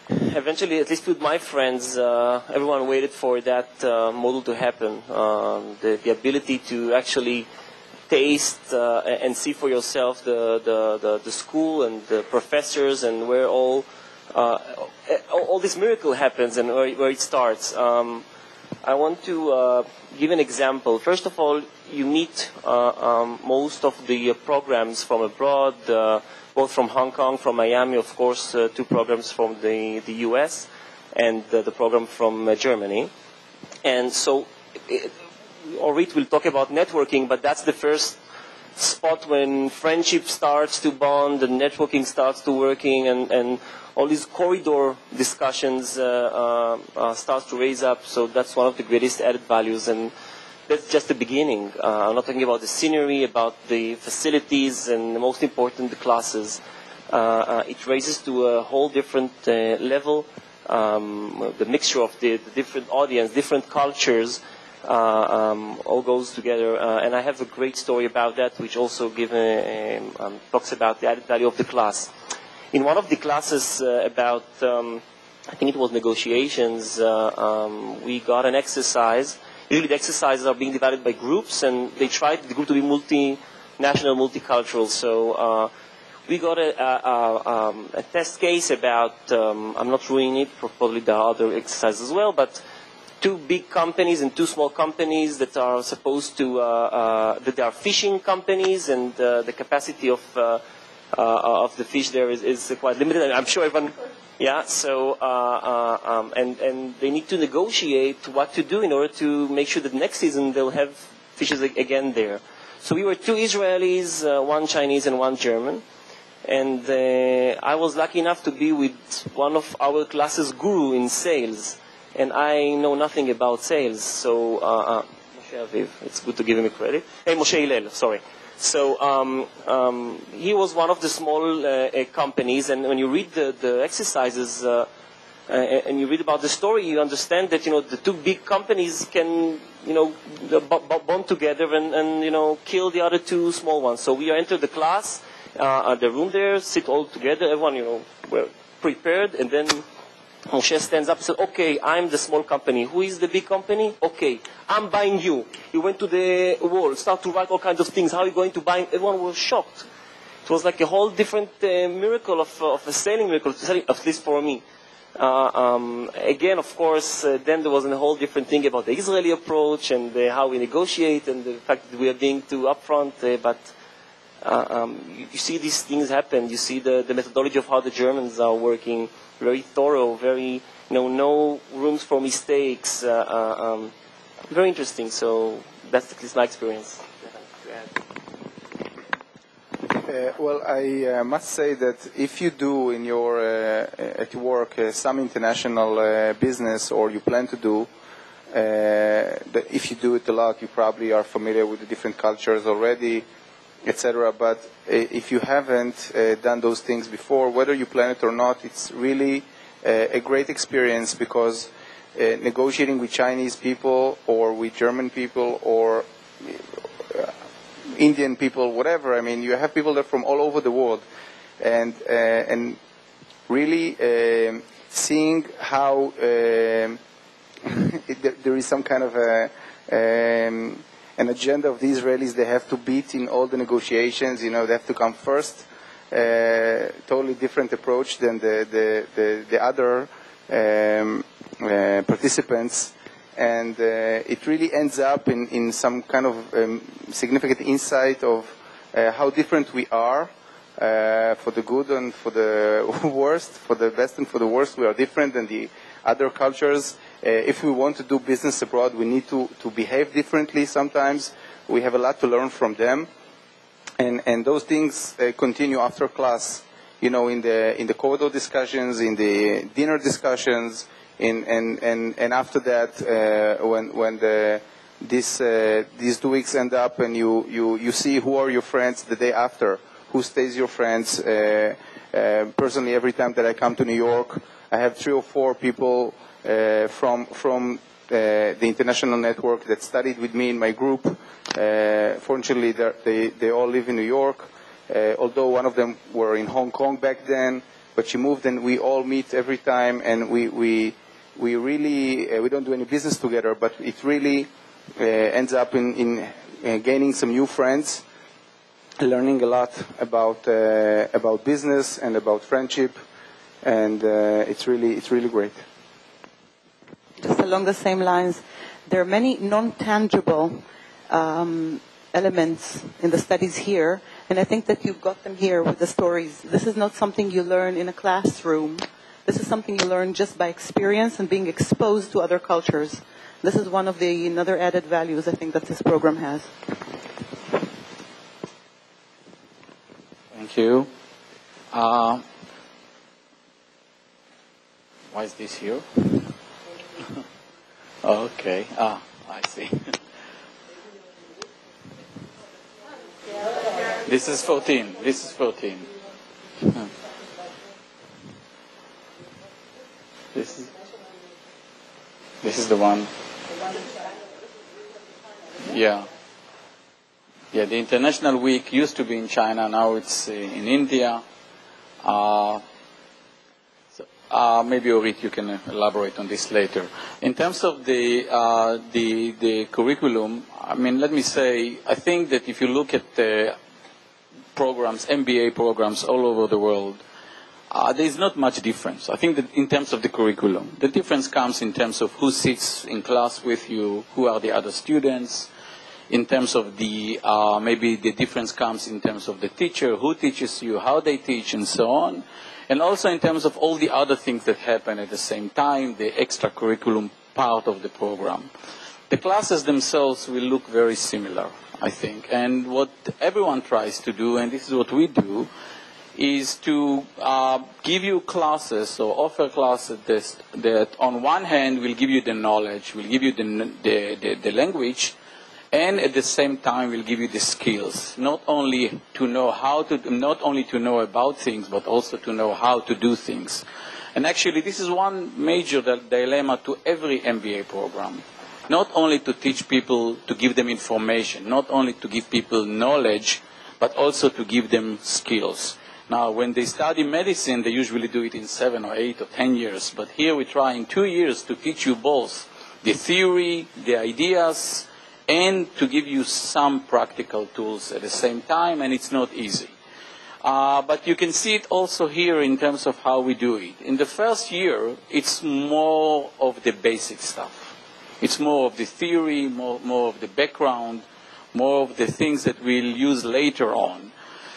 eventually, at least with my friends, everyone waited for that model to happen. The ability to actually taste and see for yourself the school and the professors and where all this miracle happens and where it starts. I want to give an example. First of all, you meet most of the programs from abroad, both from Hong Kong, from Miami, of course, 2 programs from the US, and the program from Germany. And so, Orit will talk about networking, but that's the first spot when friendship starts to bond and networking starts to working, and all these corridor discussions starts to raise up. So that's one of the greatest added values, and that's just the beginning. I'm not talking about the scenery, about the facilities, and the most important, the classes. It raises to a whole different level. The mixture of the different audience, different cultures, all goes together. And I have a great story about that, which also talks about the added value of the class. In one of the classes about, I think it was negotiations, we got an exercise. Usually the exercises are being divided by groups, and they tried the group to be multinational, multicultural. So we got a test case about, I'm not ruining it, probably there are other exercises as well, but 2 big companies and 2 small companies that are supposed to, that they are fishing companies, and the capacity of the fish there is quite limited. And I'm sure everyone, yeah. So and they need to negotiate what to do in order to make sure that next season they'll have fishes again there. So we were 2 Israelis, 1 Chinese, and 1 German. And I was lucky enough to be with one of our class's guru in sales, and I know nothing about sales. So Moshe Aviv, it's good to give him a credit. Hey, Moshe Hillel, sorry. So he was one of the small companies, and when you read the exercises and you read about the story, you understand that the 2 big companies can bond together and kill the other 2 small ones. So we entered the class, the room there, sit all together, everyone were prepared, and then Moshe stands up and says, okay, I'm the small company. Who is the big company? Okay, I'm buying you. He went to the wall, start to write all kinds of things. How are you going to buy? Everyone was shocked. It was like a whole different miracle of a selling miracle, at least for me. Again, of course, then there was a whole different thing about the Israeli approach and how we negotiate and the fact that we are being too upfront. But you see these things happen. You see the methodology of how the Germans are working. Very thorough, very, no rooms for mistakes. Very interesting. So that's at least my experience.
Well, I must say that if you do in your at work some international business, or you plan to do, that if you do it a lot, you probably are familiar with the different cultures already, etc. But if you haven't done those things before, whether you plan it or not, it's really a great experience, because negotiating with Chinese people or with German people or Indian people, whatever. I mean, you have people that are from all over the world, and really seeing how there is some kind of an agenda of the Israelis they have to beat in all the negotiations. They have to come first. Totally different approach than the other participants. And it really ends up in some kind of significant insight of how different we are, for the good and for the worst, for the best and for the worst. We are different than the other cultures. If we want to do business abroad, we need to behave differently sometimes. We have a lot to learn from them. And those things continue after class, in the corridor discussions, in the dinner discussions, and after that, when these 2 weeks end up and you see who are your friends the day after, who stays your friends. Personally, every time that I come to New York, I have 3 or 4 people from the international network that studied with me in my group. Fortunately, they all live in New York, although one of them were in Hong Kong back then, but she moved, and we all meet every time, and we really we don't do any business together, but it really ends up in gaining some new friends, learning a lot about business and about friendship, and it's really great.
Just along the same lines, there are many non-tangible elements in the studies here, and I think that you've got them here with the stories. This is not something you learn in a classroom. This is something you learn just by experience and being exposed to other cultures. This is one of the another added values I think that this program has.
Thank you. Why is this here? Okay. I see. This is 14. This is 14. This is the one. Yeah. Yeah, the International Week used to be in China, now it's in India. Maybe Orit, you can elaborate on this later. In terms of the curriculum, I mean, let me say, I think that if you look at the programs, MBA programs all over the world, there is not much difference. I think that in terms of the curriculum, the difference comes in terms of who sits in class with you, who are the other students. In terms of the, maybe the difference comes in terms of the teacher, who teaches you, how they teach, and so on. And also in terms of all the other things that happen at the same time, the extracurriculum part of the program. The classes themselves will look very similar, I think. And what everyone tries to do, and this is what we do, is to give you classes or offer classes that on one hand will give you the knowledge, will give you the language, and at the same time will give you the skills, not only to know about things, but also to know how to do things. And actually, this is one major dilemma to every MBA program. Not only to teach people, to give them information, not only to give people knowledge, but also to give them skills. Now, when they study medicine, they usually do it in 7 or 8 or 10 years. But here we try in 2 years to teach you both the theory, the ideas, and to give you some practical tools at the same time, and it's not easy. But you can see it also here in terms of how we do it. In the first year, it's more of the basic stuff. It's more of the theory, more of the background, more of the things that we'll use later on.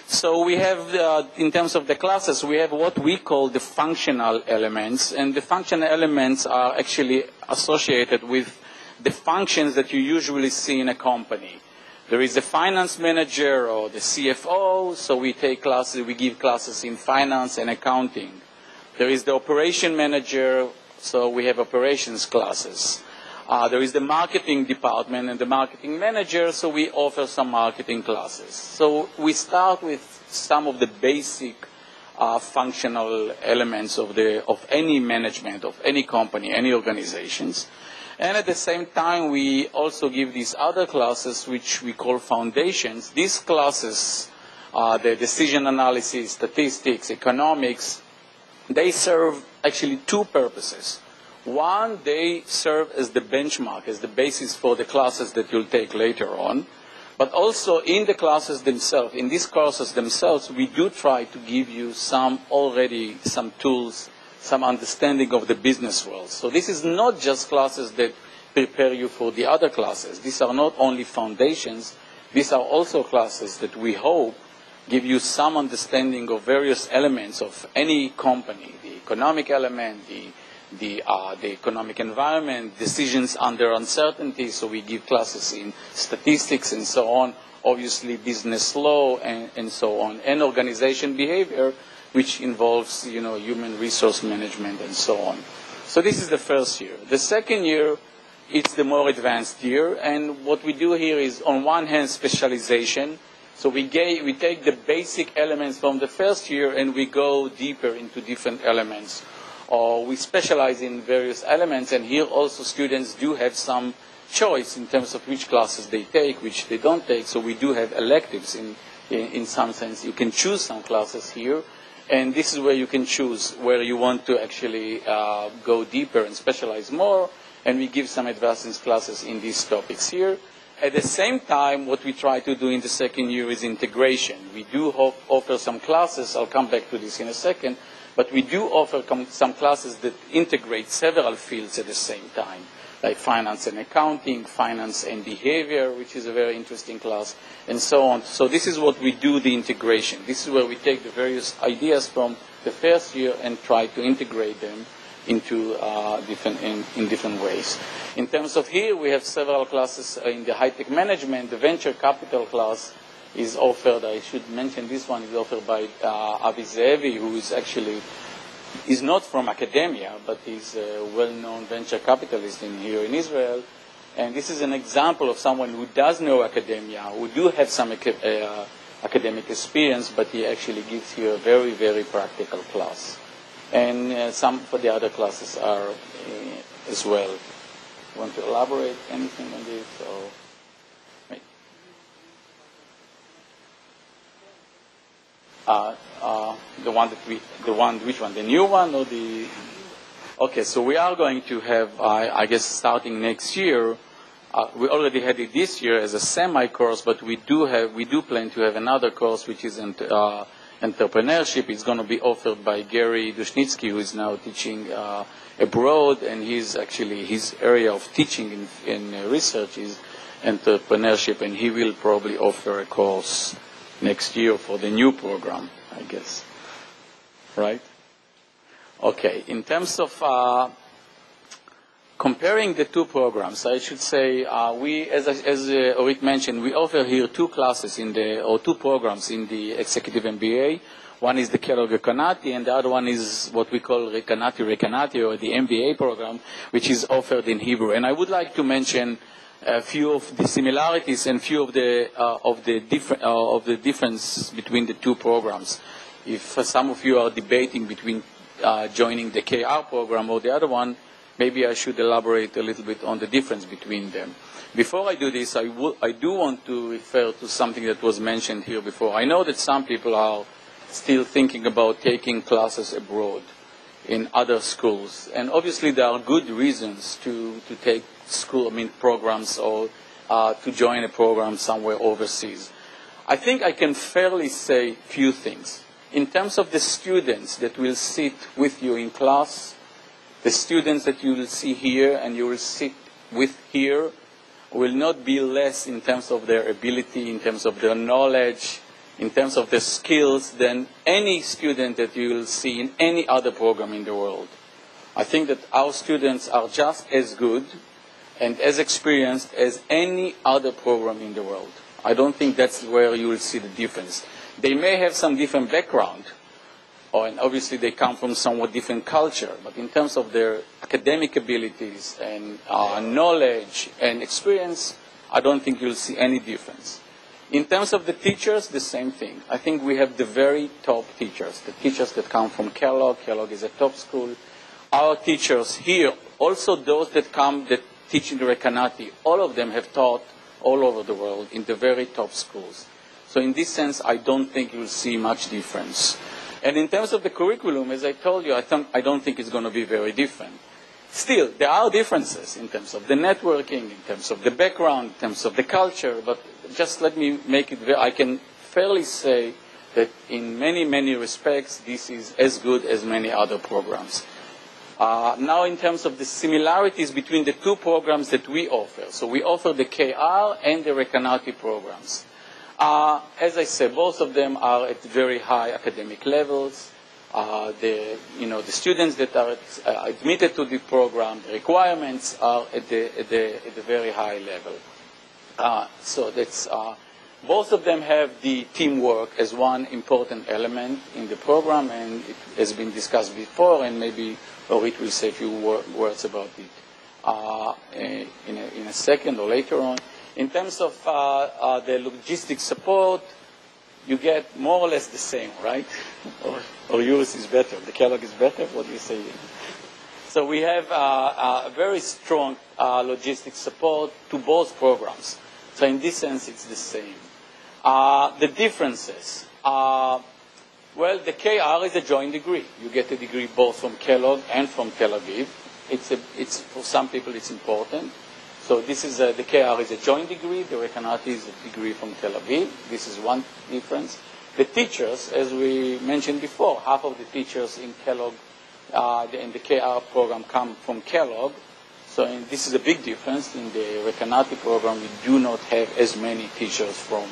So we have, in terms of the classes, we have what we call the functional elements, and the functional elements are actually associated with the functions that you usually see in a company. There is a finance manager or the CFO, so we give classes in finance and accounting. There is the operation manager, so we have operations classes. There is the marketing department and the marketing manager, so we offer some marketing classes. So we start with some of the basic functional elements of any management, of any company, any organizations. And at the same time, we also give these other classes, which we call foundations. These classes, the decision analysis, statistics, economics, they serve actually two purposes. One, they serve as the benchmark, as the basis for the classes that you'll take later on. But also in the classes themselves, in these courses themselves, we do try to give you some tools, some understanding of the business world. So this is not just classes that prepare you for the other classes. These are not only foundations, these are also classes that we hope give you some understanding of various elements of any company, the economic element, the economic environment, decisions under uncertainty. So we give classes in statistics and so on, obviously business law and so on, and organization behavior, which involves, human resource management and so on. So this is the first year. The second year, it's the more advanced year, and what we do here is, on one hand, specialization. So we take the basic elements from the first year and we go deeper into different elements. Or we specialize in various elements, and here also students do have some choice in terms of which classes they take, which they don't take. So we do have electives in some sense. You can choose some classes here, and this is where you can choose where you want to actually go deeper and specialize more, and we give some advanced classes in these topics here. At the same time, what we try to do in the second year is integration. We do offer some classes, I'll come back to this in a second, but we do offer some classes that integrate several fields at the same time, like finance and accounting, finance and behavior, which is a very interesting class, and so on. So this is what we do, the integration. This is where we take the various ideas from the first year and try to integrate them into different ways. In terms of here, we have several classes in the high-tech management. The venture capital class is offered, I should mention this one, is offered by Aviv, who is not from academia, but he's a well-known venture capitalist here in Israel. And this is an example of someone who does know academia, who do have some academic experience, but he actually gives here a very, very practical class. And some of the other classes are as well. Want to elaborate anything on this? Or which one? The new one or the? Okay, so we are going to have, I guess, starting next year. We already had it this year as a semi-course, but we do plan to have another course, which is entrepreneurship. It's going to be offered by Gary Dushnitsky, who is now teaching abroad, and his area of teaching in research is entrepreneurship, and he will probably offer a course next year for the new program, I guess. Right? Okay. In terms of comparing the two programs, I should say we, as Orit mentioned, we offer here two classes two programs in the Executive MBA. One is the Kellogg-Recanati, and the other one is what we call Recanati, or the MBA program, which is offered in Hebrew. And I would like to mention a few of the similarities and few of the difference between the two programs. If some of you are debating between joining the KR program or the other one, maybe I should elaborate a little bit on the difference between them. Before I do this, I do want to refer to something that was mentioned here before. I know that some people are still thinking about taking classes abroad in other schools, and obviously there are good reasons to take programs or to join a program somewhere overseas. I think I can fairly say few things. In terms of the students that will sit with you in class, the students that you will see here and you will sit with here will not be less in terms of their ability, in terms of their knowledge, in terms of their skills than any student that you will see in any other program in the world. I think that our students are just as good and as experienced as any other program in the world. I don't think that's where you will see the difference. They may have some different background, and obviously they come from somewhat different culture, but in terms of their academic abilities and knowledge and experience, I don't think you'll see any difference. In terms of the teachers, the same thing. I think we have the very top teachers, the teachers that come from Kellogg. Kellogg is a top school. Our teachers here, also those that teach in the Recanati, all of them have taught all over the world in the very top schools. So in this sense, I don't think you'll see much difference. And in terms of the curriculum, as I told you, I don't think it's going to be very different. Still, there are differences in terms of the networking, in terms of the background, in terms of the culture, but just let me make it I can fairly say that in many, many respects, this is as good as many other programs. Now, in terms of the similarities between the two programs that we offer, so we offer the KR and the Recanati programs. As I said, both of them are at very high academic levels. The students that are admitted to the program, the requirements are at the very high level. So that's both of them have the teamwork as one important element in the program, and it has been discussed before, and maybe Orit will say a few words about it in a second or later on. In terms of the logistic support, you get more or less the same, right? Or yours is better. The Kellogg is better. What do you say? So we have a very strong logistic support to both programs. So in this sense, it's the same. The differences. Well, the KR is a joint degree. You get a degree both from Kellogg and from Tel Aviv. It's for some people, it's important. So this is the KR is a joint degree. The Recanati is a degree from Tel Aviv. This is one difference. The teachers, as we mentioned before, half of the teachers in Kellogg in the KR program come from Kellogg. So this is a big difference. In the Recanati program, we do not have as many teachers from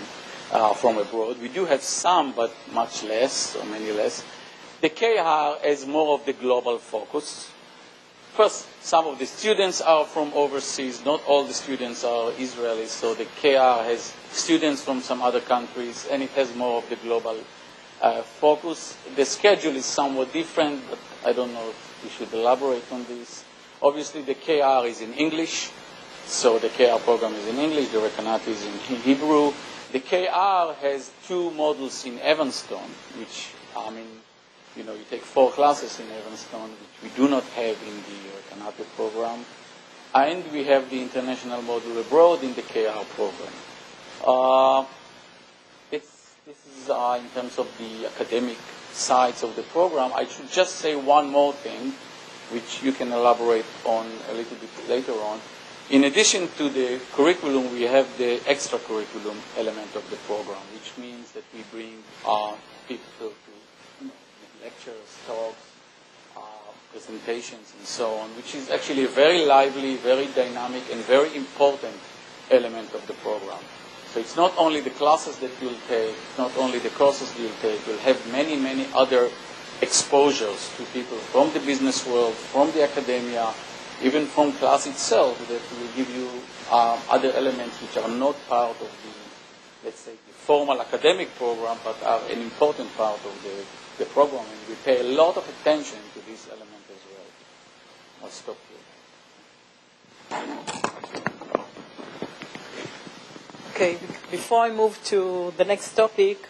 abroad. We do have some, but much less, or many less. The KR has more of the global focus. First, some of the students are from overseas. Not all the students are Israelis, so the KR has students from some other countries, and it has more of the global focus. The schedule is somewhat different, but I don't know if we should elaborate on this. Obviously, the KR is in English, so the KR program is in English. The Recanati is in Hebrew. The KR has 2 modules in Evanston, which, you take 4 classes in Evanston, which we do not have in the Recanati program. And we have the international module abroad in the KR program. This is in terms of the academic sides of the program. I should just say one more thing, which you can elaborate on a little bit later on. In addition to the curriculum, we have the extracurriculum element of the program, which means that we bring people to lectures, talks, presentations, and so on, which is actually a very lively, very dynamic, and very important element of the program. So it's not only the classes that you'll take, it's not only the courses you'll take, you'll have many, many other exposures to people from the business world, from the academia, even from class itself, that will give you other elements which are not part of the, let's say, the formal academic program, but are an important part of the program, and we pay a lot of attention to this element as well. I'll stop here.
Okay, before I move to the next topic,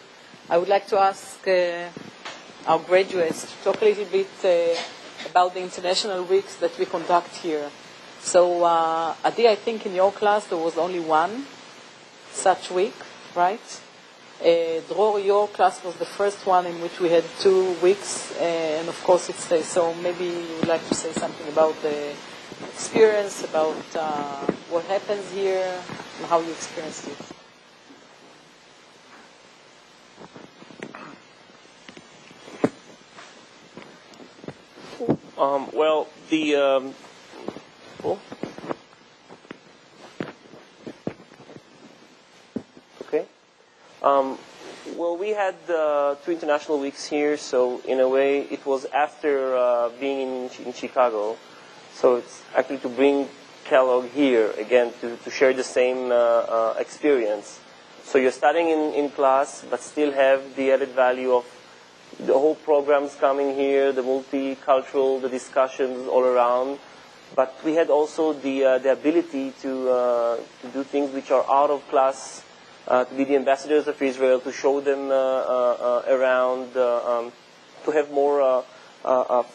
I would like to ask our graduates to talk a little bit about the international weeks that we conduct here. So, Adi, I think in your class there was only one such week, right? Dror, your class was the first one in which we had 2 weeks, and of course it's so maybe you would like to say something about the experience, about what happens here, and how you experienced it.
Well, the okay. Well, we had 2 international weeks here, so in a way it was after being in Chicago. So it's actually to bring Kellogg here again to share the same experience. So you're studying in class, but still have the added value of the whole programs coming here, the multicultural, the discussions all around. But we had also the ability to do things which are out of class to be the ambassadors of Israel, to show them around, to have more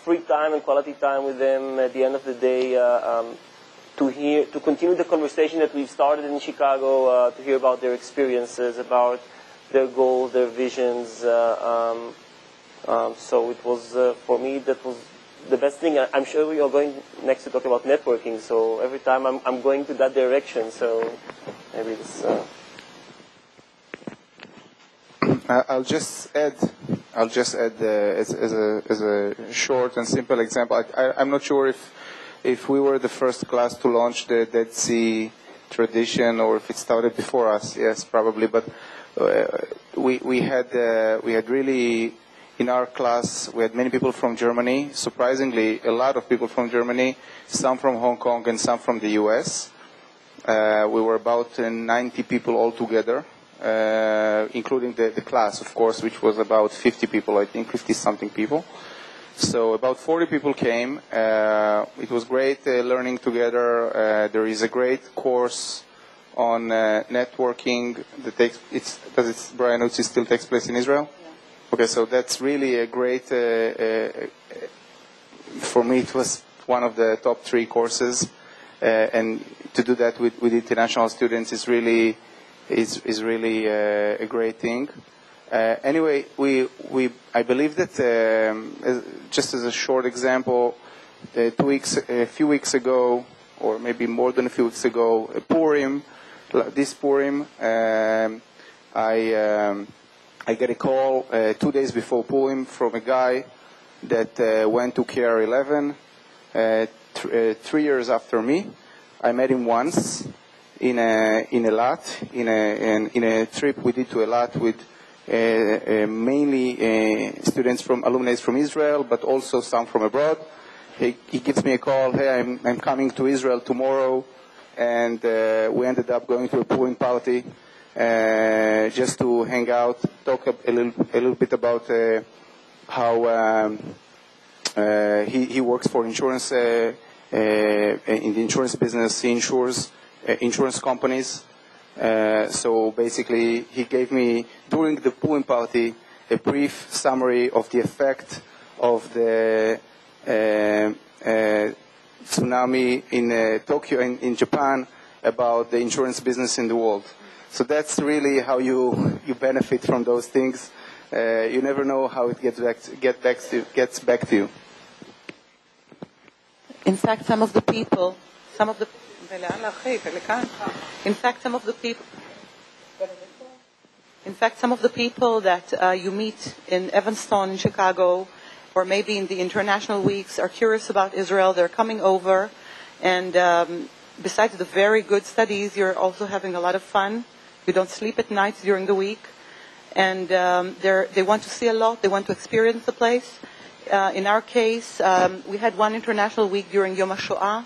free time and quality time with them at the end of the day, to continue the conversation that we've started in Chicago, to hear about their experiences, about their goals, their visions. So it was, for me, that was the best thing. I'm sure we are going next to talk about networking, so every time I'm going to that direction, so maybe this...
I'll just add as a short and simple example. I'm not sure if we were the first class to launch the Dead Sea tradition or if it started before us. Yes, probably. But we had really in our class we had many people from Germany. Surprisingly, a lot of people from Germany. Some from Hong Kong and some from the U.S. We were about 90 people altogether. Including the class, of course, which was about 50 people, I think, 50-something people. So about 40 people came. It was great learning together. There is a great course on networking that Brian, it still takes place in Israel? Yeah. Okay, so that's really a great, for me it was one of the top 3 courses. And to do that with international students is really a great thing. Anyway, I believe that just as a short example, a few weeks ago, or maybe more than a few weeks ago, this Purim, I get a call 2 days before Purim from a guy that went to KR11 3 years after me. I met him once. In Eilat, in a trip we did to Eilat with mainly students from alumni from Israel, but also some from abroad. He gives me a call. Hey, I'm coming to Israel tomorrow, and we ended up going to a Purim party just to hang out, talk a little bit about how he works for insurance in the insurance business. He insures insurance companies. So basically, he gave me, during the Purim party, a brief summary of the effect of the tsunami in Tokyo and in Japan about the insurance business in the world. So that's really how you benefit from those things. You never know how it gets back to you.
In fact, some of the people that you meet in Evanston, in Chicago, or maybe in the international weeks are curious about Israel. They're coming over, and besides the very good studies, you're also having a lot of fun. You don't sleep at night during the week, and they want to see a lot. They want to experience the place. In our case, we had one international week during Yom HaShoah.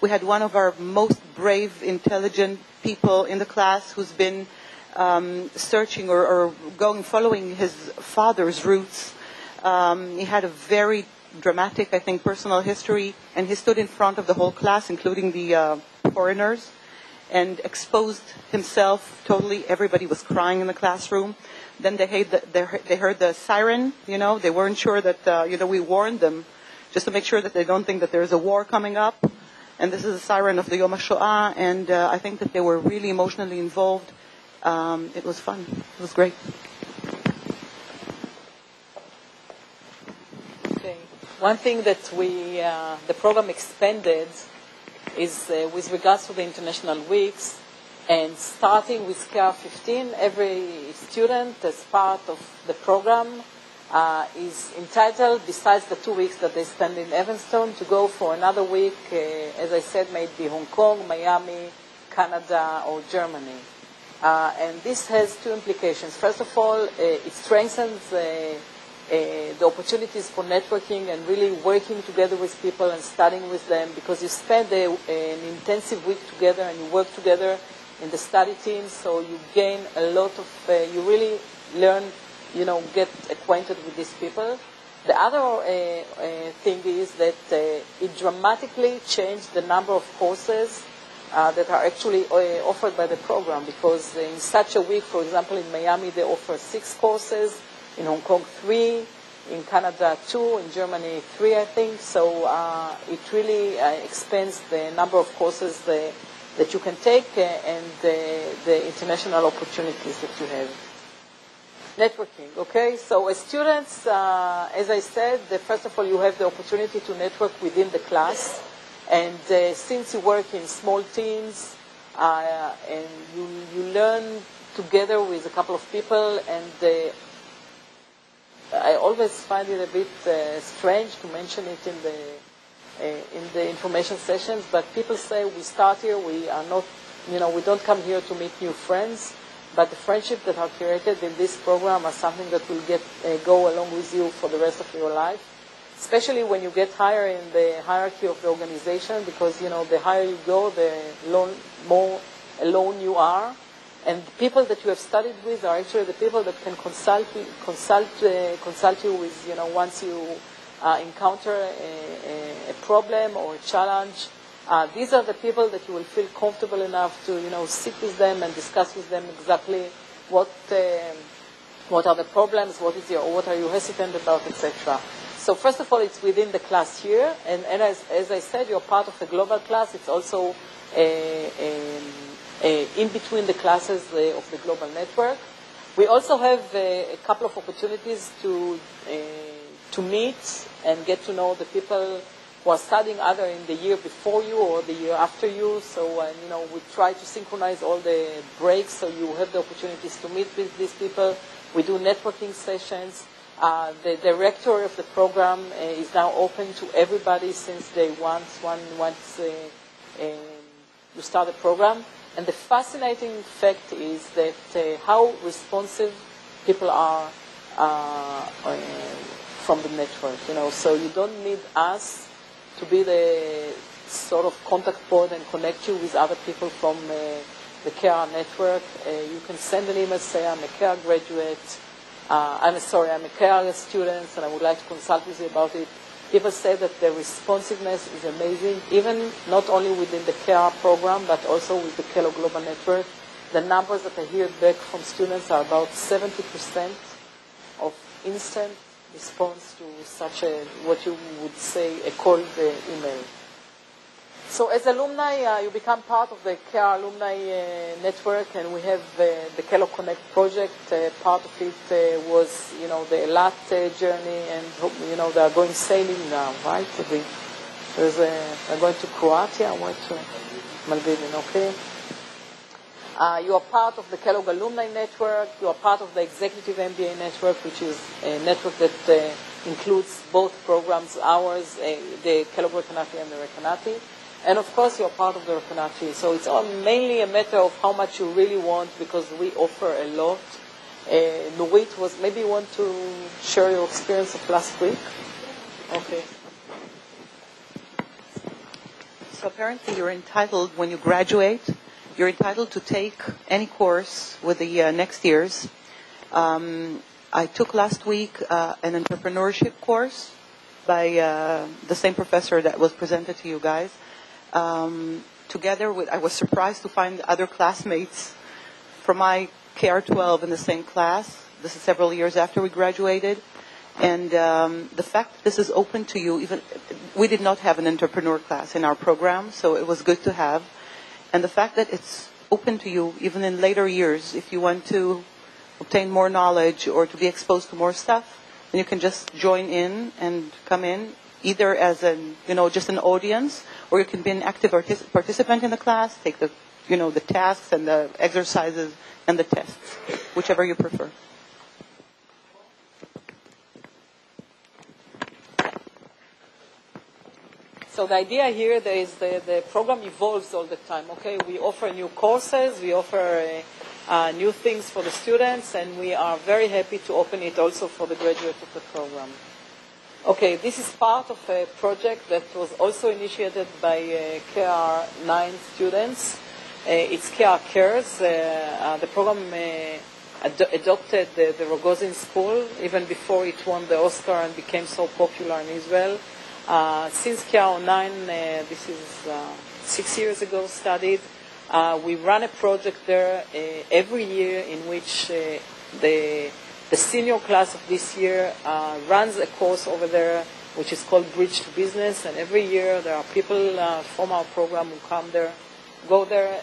We had one of our most brave, intelligent people in the class who's been searching or following his father's roots. He had a very dramatic, I think, personal history, and he stood in front of the whole class, including the foreigners, and exposed himself totally. Everybody was crying in the classroom. Then they heard the siren. They weren't sure that we warned them just to make sure that they don't think that there's a war coming up. And this is a siren of the Yom HaShoah, and I think that they were really emotionally involved. It was fun. It was great.
Okay. One thing that the program expanded is with regards to the international weeks, and starting with KR15, every student as part of the program is entitled, besides the 2 weeks that they spend in Evanston, to go for another week, as I said, maybe Hong Kong, Miami, Canada, or Germany. And this has 2 implications. First of all, it strengthens the opportunities for networking and really working together with people and studying with them, because you spend an intensive week together and you work together in the study team, so you gain a lot of, you really learn, get acquainted with these people. The other thing is that it dramatically changed the number of courses that are actually offered by the program, because in such a week, for example, in Miami, they offer 6 courses, in Hong Kong 3, in Canada 2, in Germany 3, I think. So it really expands the number of courses that you can take and the international opportunities that you have. Networking, okay? So as students, as I said, first of all, you have the opportunity to network within the class. And since you work in small teams and you learn together with a couple of people, and I always find it a bit strange to mention it in the information sessions, but people say we start here, we are not, we don't come here to meet new friends, but the friendships that are created in this program are something that will go along with you for the rest of your life. Especially when you get higher in the hierarchy of the organization, because, the higher you go, the more alone you are. And the people that you have studied with are actually the people that can consult you with, once you encounter a problem or a challenge. These are the people that you will feel comfortable enough to, sit with them and discuss with them exactly what are the problems, what are you hesitant about, etc. So first of all, it's within the class here, and as I said, you're part of a global class. It's also in between the classes of the global network. We also have a couple of opportunities to meet and get to know the people who are studying either in the year before you or the year after you. So, we try to synchronize all the breaks, so you have the opportunities to meet with these people. We do networking sessions. The director of the program is now open to everybody since day one, once you start the program. And the fascinating fact is that how responsive people are from the network. So you don't need us to be the sort of contact point and connect you with other people from the KR network. You can send an email, say, I'm a KR graduate. I'm a KR student, and I would like to consult with you about it. People say that the responsiveness is amazing, even not only within the KR program, but also with the Kellogg Global Network. The numbers that I hear back from students are about 70% of instant response to such what you would say, a cold email. So as alumni, you become part of the KR Alumni Network, and we have the Kellogg Connect project. Part of it was, the Eilat journey, and, they are going sailing now, right? They're going to Croatia, Maldives, okay? You are part of the Kellogg Alumni Network. You are part of the Executive MBA Network, which is a network that includes both programs, ours, the Kellogg-Recanati and the Recanati. And of course, you're part of the Recanati. So it's mainly a matter of how much you really want, because we offer a lot. Nurit, maybe you want to share your experience of last week? Okay.
So apparently you're entitled, when you graduate, you're entitled to take any course with the next years. I took last week an entrepreneurship course by the same professor that was presented to you guys. I was surprised to find other classmates from my KR12 in the same class. This is several years after we graduated. And the fact that this is open to you, we did not have an entrepreneur class in our program, so it was good to have. And the fact that it's open to you, even in later years, if you want to obtain more knowledge or to be exposed to more stuff, then you can just join in and come in, either as just an audience, or you can be an active participant in the class, take the tasks and the exercises and the tests, whichever you prefer.
So the idea here is the program evolves all the time. Okay, we offer new courses, we offer new things for the students, and we are very happy to open it also for the graduates of the program. Okay, this is part of a project that was also initiated by KR9 students. It's KR Cares. The program adopted the Rogozin School even before it won the Oscar and became so popular in Israel. Since KR9, this is 6 years ago studied. We run a project there every year in which the senior class of this year runs a course over there which is called Bridge to Business, and every year there are people from our program who come there, go there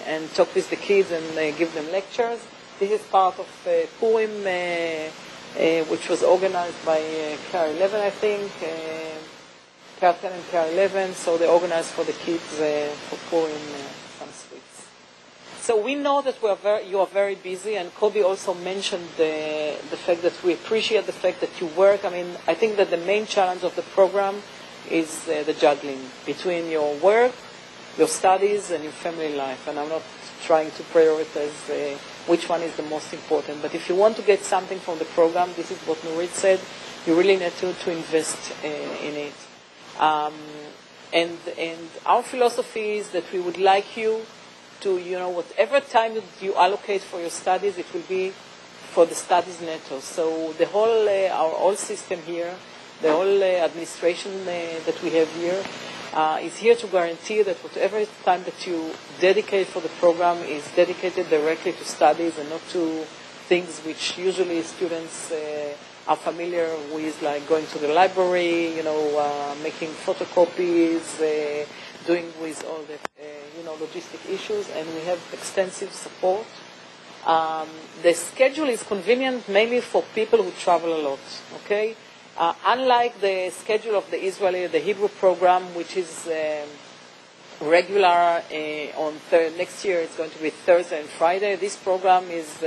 and talk with the kids and give them lectures. This is part of Purim, which was organized by KR11, I think, KR10 and KR11, so they organized for the kids for Purim some sweets. So we know that you are very busy, and Kobe also mentioned the fact that we appreciate the fact that you work. I mean, I think that the main challenge of the program is the juggling between your work, your studies, and your family life. And I'm not trying to prioritize which one is the most important. But if you want to get something from the program, this is what Nurit said, you really need to invest in it. And our philosophy is that we would like you to, whatever time you allocate for your studies, it will be for the studies netto. So the whole, our whole system here, the whole administration that we have here, is here to guarantee that whatever time that you dedicate for the program is dedicated directly to studies and not to things which usually students are familiar with, like going to the library, making photocopies, doing with all the logistic issues, and we have extensive support. The schedule is convenient mainly for people who travel a lot, okay? Unlike the schedule of the Hebrew program, which is regular next year, it's going to be Thursday and Friday. This program is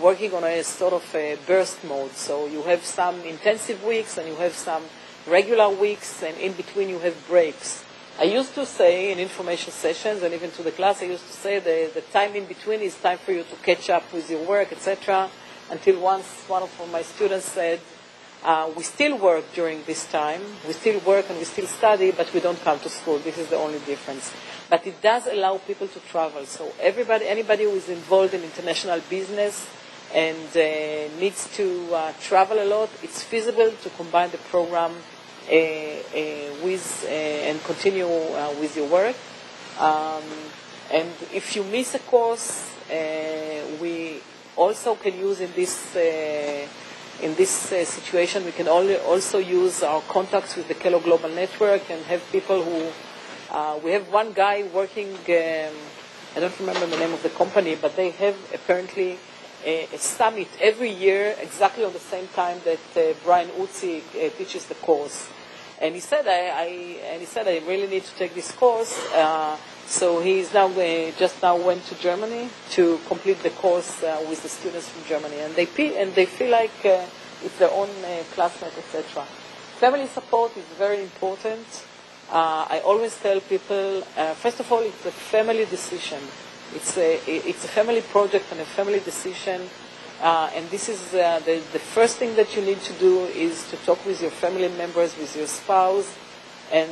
working on a sort of a burst mode. So you have some intensive weeks and you have some regular weeks, and in between you have breaks. I used to say in information sessions and even to the class, I used to say the time in between is time for you to catch up with your work, etc. Until once one of my students said, we still work during this time, we still work and we still study, but we don't come to school. This is the only difference. But it does allow people to travel. So anybody who is involved in international business and needs to travel a lot, it's feasible to combine the program with and continue with your work. And if you miss a course, we also can use in this situation, we can also use our contacts with the Kellogg Global Network and have people who, we have one guy working, I don't remember the name of the company, but they have apparently a summit every year exactly on the same time that Brian Uzi teaches the course. And he said, I really need to take this course. So he's now just now went to Germany to complete the course with the students from Germany, and they feel like it's their own classmate, etc. Family support is very important. I always tell people, first of all, it's a family decision. It's a family project and a family decision. And this is the first thing that you need to do is to talk with your family members, with your spouse, and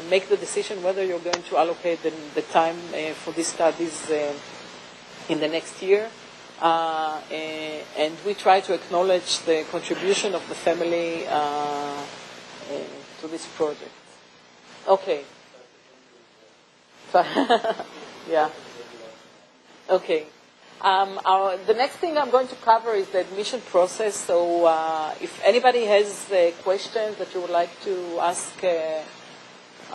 make the decision whether you're going to allocate the time for these studies in the next year. And we try to acknowledge the contribution of the family to this project. Okay. Yeah. Okay. The next thing I'm going to cover is the admission process. So if anybody has questions that you would like to ask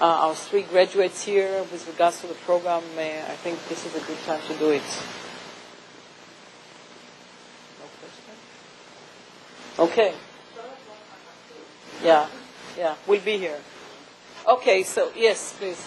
our three graduates here with regards to the program, I think this is a good time to do it. No question? Okay. Yeah, we'll be here. Okay, so yes, please.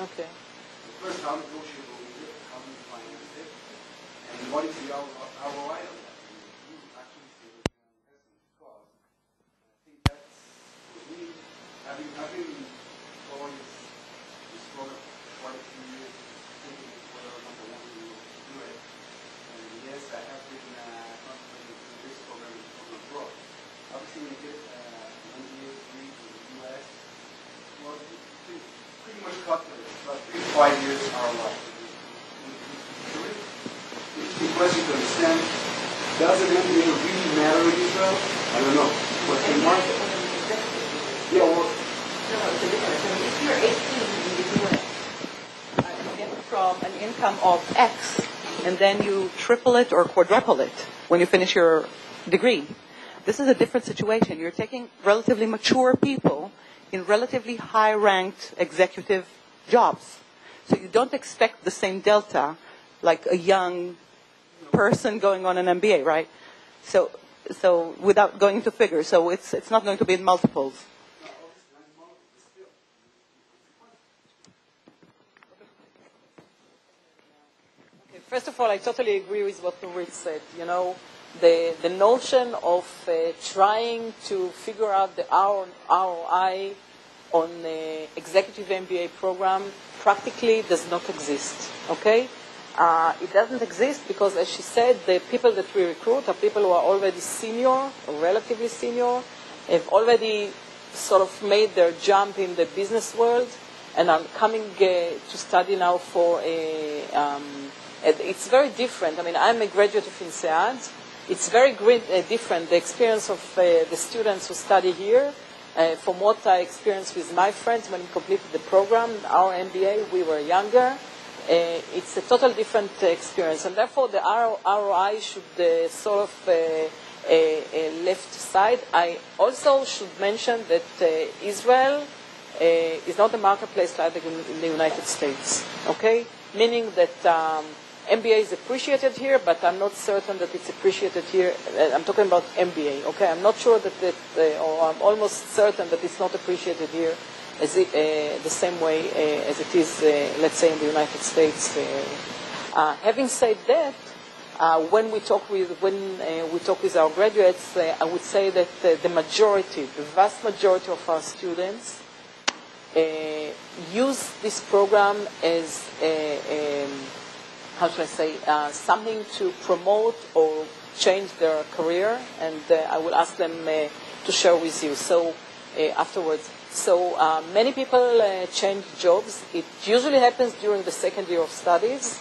Okay.
First, how negotiable is it? How do you finance it? And what is the ROI of that? You actually see the investment cost. I think that's for me, having following this program for quite a few years, thinking it's whether number one first calculus, about 3 to 5 years ROI. The question to understand, does an MBA really matter in Israel? I don't know. Question mark? Yeah, well,
No, it's a difference. I mean, if you're 18 and you do it, you get from an income of X, and then you triple it or quadruple it when you finish your degree. This is a different situation. You're taking relatively mature people in relatively high-ranked executive jobs. So you don't expect the same delta like a young person going on an MBA, right? So without going into figures, so it's not going to be in multiples.
First of all, I totally agree with what Nurit said. You know, the notion of trying to figure out the ROI on the executive MBA program practically does not exist, okay? It doesn't exist because, as she said, the people that we recruit are people who are already senior, or relatively senior, have already sort of made their jump in the business world and are coming to study now for a... it's very different. I mean, I'm a graduate of INSEAD. It's very different, the experience of the students who study here from what I experienced with my friends when we completed the program, our MBA, we were younger. It's a totally different experience, and therefore the ROI should sort of left aside. I also should mention that Israel is not a marketplace like in the United States, okay? Meaning that MBA is appreciated here, but I'm not certain that it's appreciated here. I'm talking about MBA, okay? I'm not sure that or I'm almost certain that it's not appreciated here as the same way as it is, let's say, in the United States. Having said that, when we talk with our graduates, I would say that the vast majority of our students use this program as how should I say, something to promote or change their career, and I will ask them to share with you. So afterwards. So many people change jobs. It usually happens during the second year of studies.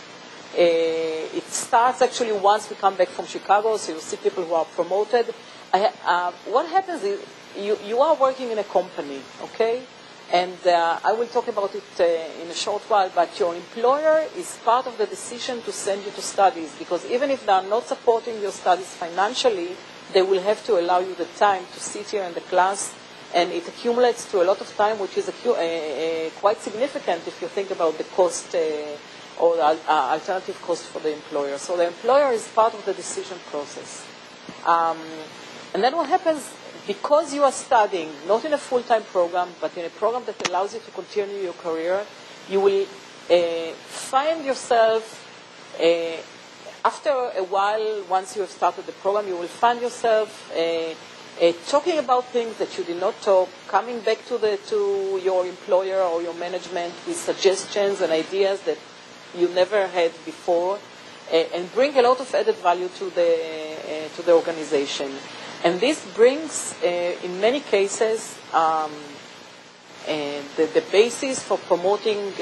It starts actually once we come back from Chicago, so you see people who are promoted. What happens is you are working in a company, okay? And I will talk about it in a short while, but your employer is part of the decision to send you to studies, because even if they are not supporting your studies financially, they will have to allow you the time to sit here in the class, and it accumulates to a lot of time, which is quite significant if you think about the cost or the alternative cost for the employer. So the employer is part of the decision process. And then what happens, because you are studying, not in a full-time program, but in a program that allows you to continue your career, you will find yourself, after a while, once you have started the program, you will find yourself talking about things that you did not talk, coming back to your employer or your management with suggestions and ideas that you never had before, and bring a lot of added value to the organization. And this brings, in many cases, the basis for promoting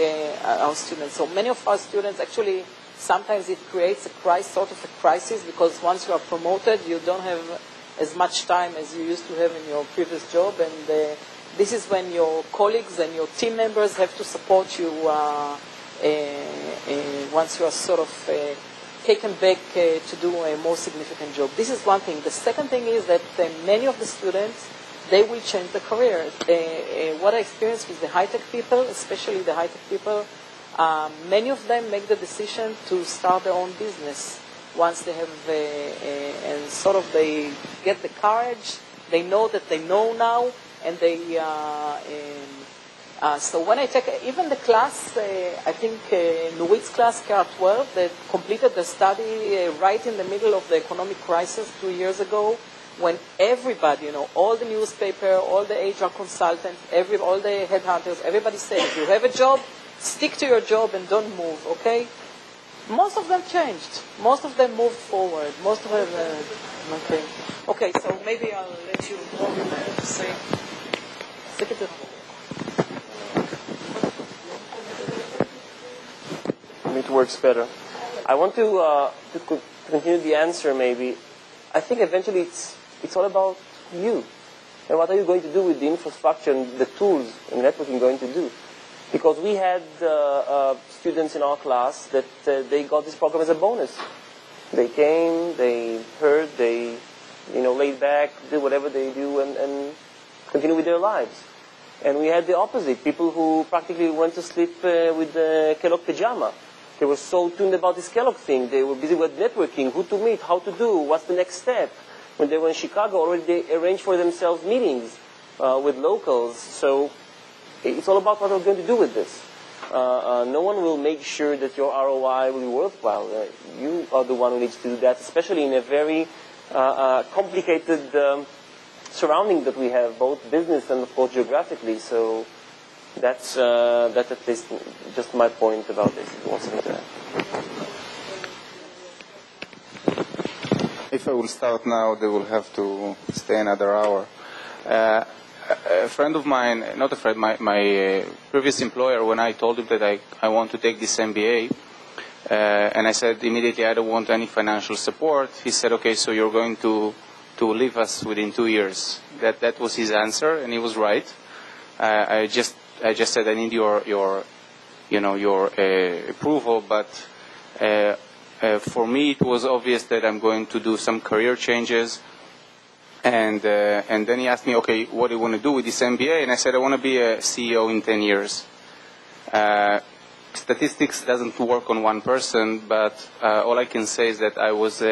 our students. So many of our students actually, sometimes it creates sort of a crisis, because once you are promoted, you don't have as much time as you used to have in your previous job, and this is when your colleagues and your team members have to support you once you are sort of taken back to do a more significant job. This is one thing. The second thing is that many of the students, they will change their career. What I experienced with the high-tech people, especially the high-tech people, many of them make the decision to start their own business. Once they have, and sort of they get the courage, they know that they know now, and they, so when I take even the class, I think Nurit's class, KR12, they completed the study right in the middle of the economic crisis 2 years ago, when everybody, all the newspaper, all the HR consultants, all the headhunters, everybody said, if you have a job, stick to your job and don't move, okay? Most of them changed. Most of them moved forward. Most of them, okay. Okay, so maybe I'll let you say.
it works better. I want to continue the answer maybe. I think eventually it's all about you. And what are you going to do with the infrastructure and the tools and networking going to do? Because we had students in our class that they got this program as a bonus. They came, they heard, they laid back, did whatever they do and continue with their lives. And we had the opposite, people who practically went to sleep with the Kellogg pajama. They were so tuned about this Kellogg thing. They were busy with networking, who to meet, how to do, what's the next step. When they were in Chicago, already they arranged for themselves meetings with locals. So it's all about what we're going to do with this. No one will make sure that your ROI will be worthwhile. You are the one who needs to do that, especially in a very complicated surrounding that we have, both business and, of course, geographically. So that's at least just my point about this. If you want something to add.
If I will start now, they will have to stay another hour. A friend of mine, not a friend, my previous employer, when I told him that I want to take this MBA, and I said immediately I don't want any financial support, he said, okay, so you're going to leave us within 2 years. That was his answer, and he was right. I just said I need your approval, but for me it was obvious that I'm going to do some career changes. And then he asked me, okay, what do you want to do with this MBA? And I said, I want to be a CEO in 10 years. Statistics doesn't work on one person, but all I can say is that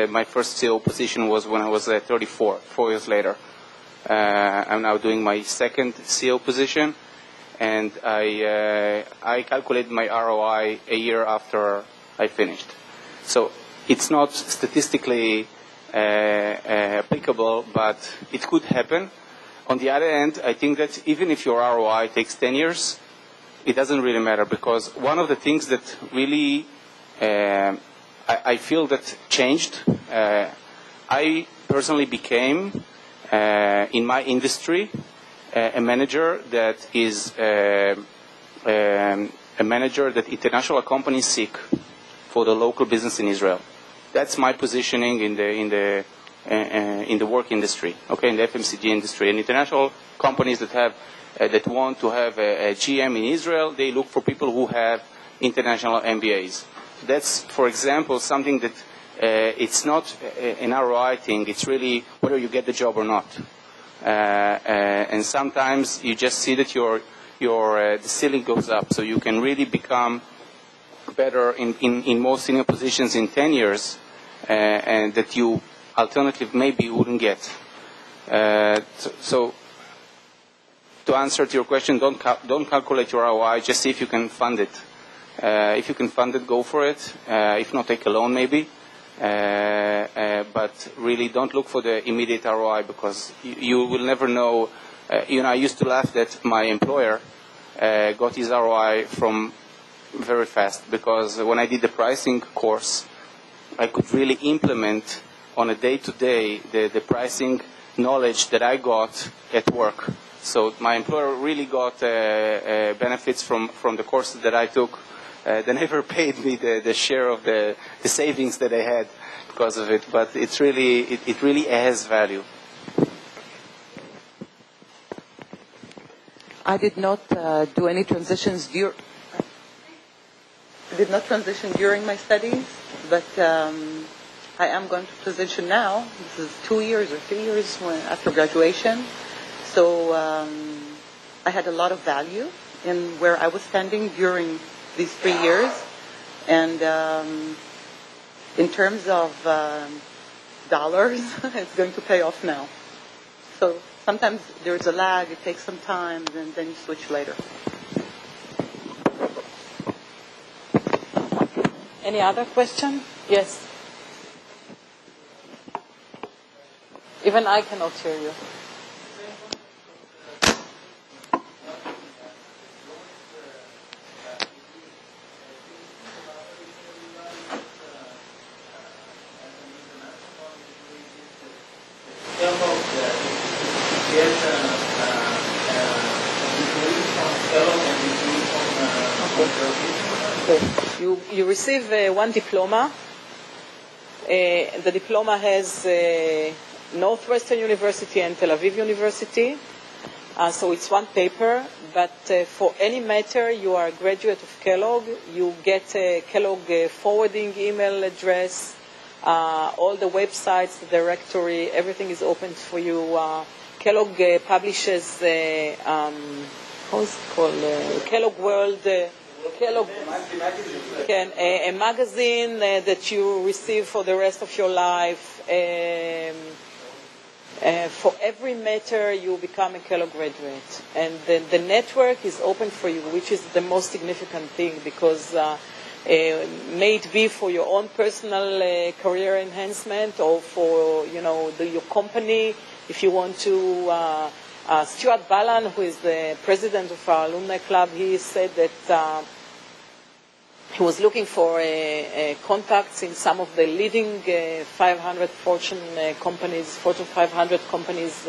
my first CEO position was when I was 34, 4 years later. I'm now doing my second CEO position, and I calculated my ROI a year after I finished. So it's not statistically applicable, but it could happen. On the other hand, I think that even if your ROI takes 10 years, it doesn't really matter, because one of the things that really I feel that changed, I personally became, in my industry, a manager that is a manager that international companies seek for the local business in Israel. That's my positioning in the work industry, okay, in the FMCG industry. And international companies that want to have a GM in Israel, they look for people who have international MBAs. That's, for example, something that it's not an ROI thing. It's really whether you get the job or not. And sometimes you just see that the ceiling goes up, so you can really become better in more senior positions in 10 years, and that you alternative maybe wouldn't get. So to answer to your question, don't calculate your ROI, just see if you can fund it. If you can fund it, go for it. If not, take a loan maybe. But really don't look for the immediate ROI, because you will never know. I used to laugh that my employer got his ROI from very fast, because when I did the pricing course, I could really implement on a day-to-day the pricing knowledge that I got at work. So my employer really got benefits from the courses that I took. They never paid me the share of the savings that I had because of it, but it really has value.
I did not do any transitions during my studies, but I am going to transition now. This is 2 years or 3 years after graduation. So I had a lot of value in where I was standing during these 3 years. And in terms of dollars, it's going to pay off now. So sometimes there's a lag, it takes some time, and then you switch later.
Any other question? Yes. Even I cannot hear you. Okay. You receive one diploma. The diploma has Northwestern University and Tel Aviv University. So it's one paper, but for any matter, you are a graduate of Kellogg. You get a Kellogg forwarding email address, all the websites, the directory, everything is open for you. Kellogg publishes, how is it called? Kellogg World. Kellogg, a magazine that you receive for the rest of your life. For every matter, you become a Kellogg graduate. And the network is open for you, which is the most significant thing, because may it be for your own personal career enhancement or for your company. If you want to, Stuart Ballan, who is the president of our Alumni Club, he said that he was looking for contacts in some of the leading 500 Fortune 500 companies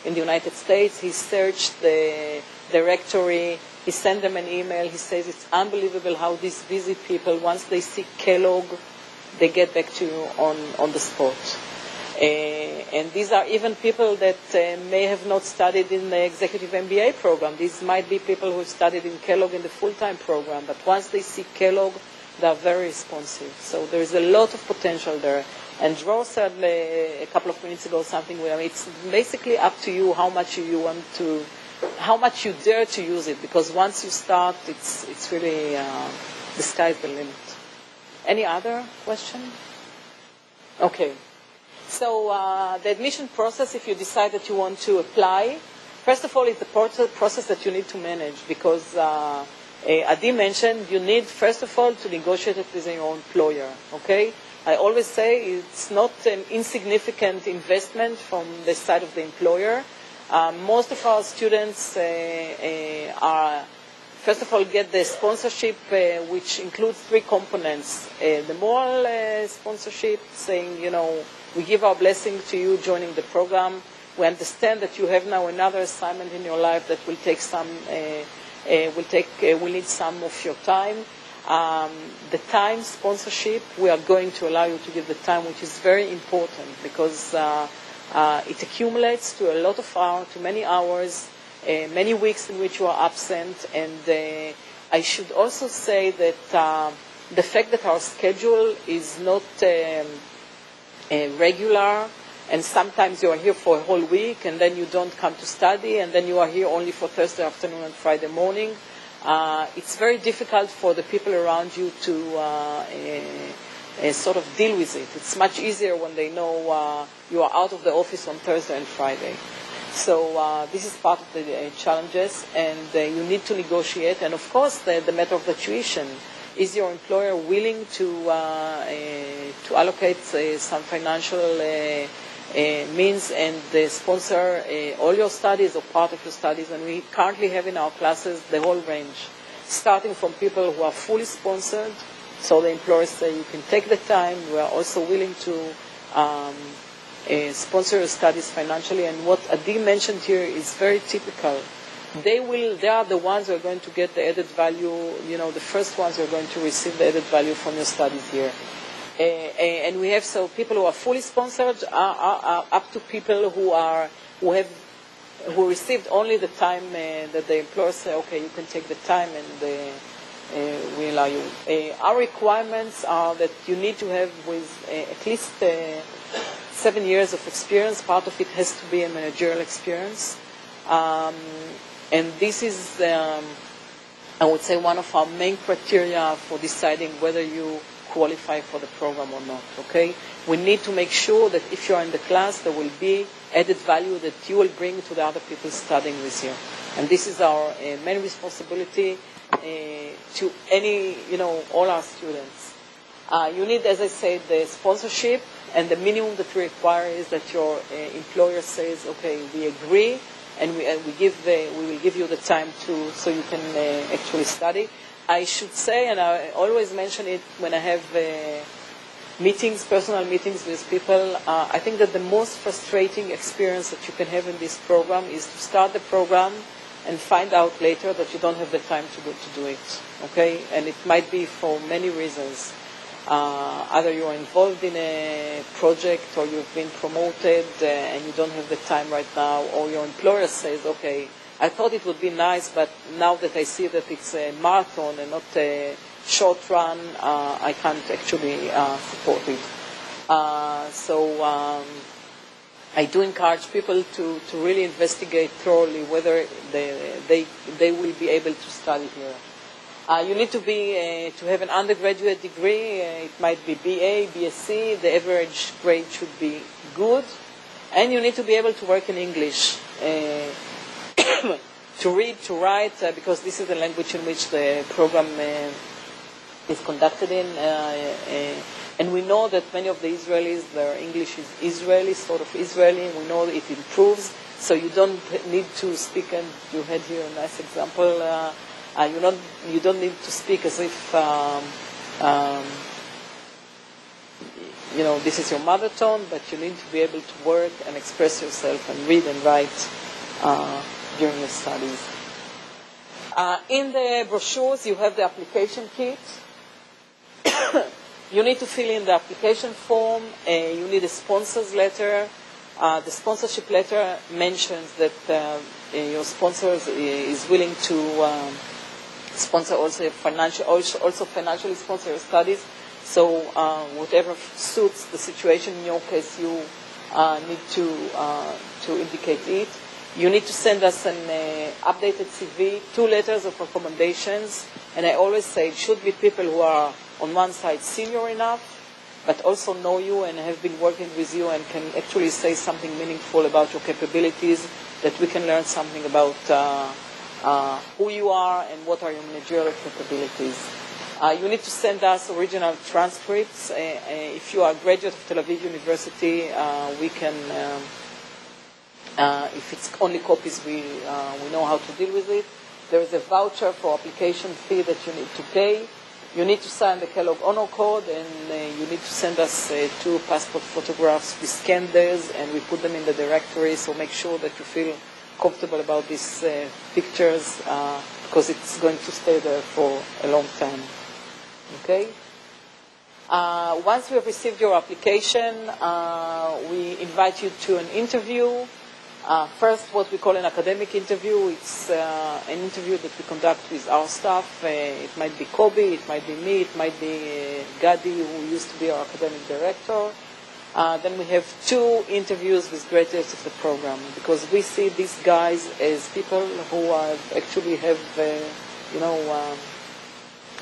in the United States. He searched the directory. He sent them an email. He says it's unbelievable how these busy people, once they see Kellogg, they get back to you on the spot. And these are even people that may have not studied in the executive MBA program. These might be people who have studied in Kellogg in the full-time program, but once they see Kellogg, they are very responsive. So there is a lot of potential there. And Dror said a couple of minutes ago something where it's basically up to you how much you dare to use it, because once you start, it's really the sky's the limit. Any other question? Okay. So the admission process, if you decide that you want to apply, first of all, it's the process that you need to manage, because Adi mentioned you need, first of all, to negotiate it with your employer, okay? I always say it's not an insignificant investment from the side of the employer. Most of our students are, first of all, get the sponsorship, which includes 3 components. The moral sponsorship, saying, we give our blessing to you joining the program. We understand that you have now another assignment in your life that will take will need some of your time. The time sponsorship, we are going to allow you to give the time, which is very important, because it accumulates to a lot of hours, to many hours, many weeks in which you are absent. And I should also say that the fact that our schedule is not regular, and sometimes you are here for a whole week and then you don't come to study, and then you are here only for Thursday afternoon and Friday morning, it's very difficult for the people around you to sort of deal with it. It's much easier when they know you are out of the office on Thursday and Friday. So this is part of the challenges, and you need to negotiate. And of course, the matter of the tuition. Is your employer willing to allocate some financial means and sponsor all your studies or part of your studies? And we currently have in our classes the whole range, starting from people who are fully sponsored. So the employers say you can take the time. We are also willing to sponsor your studies financially. And what Adi mentioned here is very typical. They are the ones who are going to get the added value, the first ones who are going to receive the added value from your studies here. And we have people who are fully sponsored, up to people who received only the time that the employer say, okay, you can take the time, and we allow you. Our requirements are that you need to have with at least 7 years of experience. Part of it has to be a managerial experience. And this is, I would say, one of our main criteria for deciding whether you qualify for the program or not, okay? We need to make sure that if you are in the class, there will be added value that you will bring to the other people studying with you. And this is our main responsibility to all our students. You need, as I said, the sponsorship, and the minimum that we require is that your employer says, okay, we agree, and we will give you the time so you can actually study. I should say, and I always mention it when I have personal meetings with people, I think that the most frustrating experience that you can have in this program is to start the program and find out later that you don't have the time to do it, okay? And it might be for many reasons. Either you're involved in a project or you've been promoted and you don't have the time right now, or your employer says, okay, I thought it would be nice, but now that I see that it's a marathon and not a short run, I can't actually support it. I do encourage people to really investigate thoroughly whether they will be able to study here. You need to have an undergraduate degree. It might be BA, BSc. The average grade should be good. And you need to be able to work in English, to read, to write, because this is the language in which the program is conducted in. And we know that many of the Israelis, their English is Israeli, sort of Israeli, and we know that it improves. So you don't need to speak, and you had here a nice example. You don't need to speak as if this is your mother tongue, but you need to be able to work and express yourself and read and write during your studies. In the brochures, you have the application kit. You need to fill in the application form. You need a sponsor's letter. The sponsorship letter mentions that your sponsor is willing to sponsor also financially sponsor your studies. So whatever suits the situation in your case, you need to indicate it. You need to send us an updated CV, 2 letters of recommendations, and I always say it should be people who are on one side senior enough, but also know you and have been working with you and can actually say something meaningful about your capabilities, that we can learn something about who you are and what are your managerial capabilities. You need to send us original transcripts. If you are a graduate of Tel Aviv University, we can, if it's only copies, we know how to deal with it. There is a voucher for application fee that you need to pay. You need to sign the Kellogg honor code, and you need to send us 2 passport photographs. We scan those and we put them in the directory, so make sure that you feel comfortable about these pictures because it's going to stay there for a long time. Okay? Once we have received your application, we invite you to an interview. First, what we call an academic interview. It's an interview that we conduct with our staff. It might be Kobe, it might be me, it might be Gadi, who used to be our academic director. Then we have 2 interviews with graduates of the program, because we see these guys as people who actually have,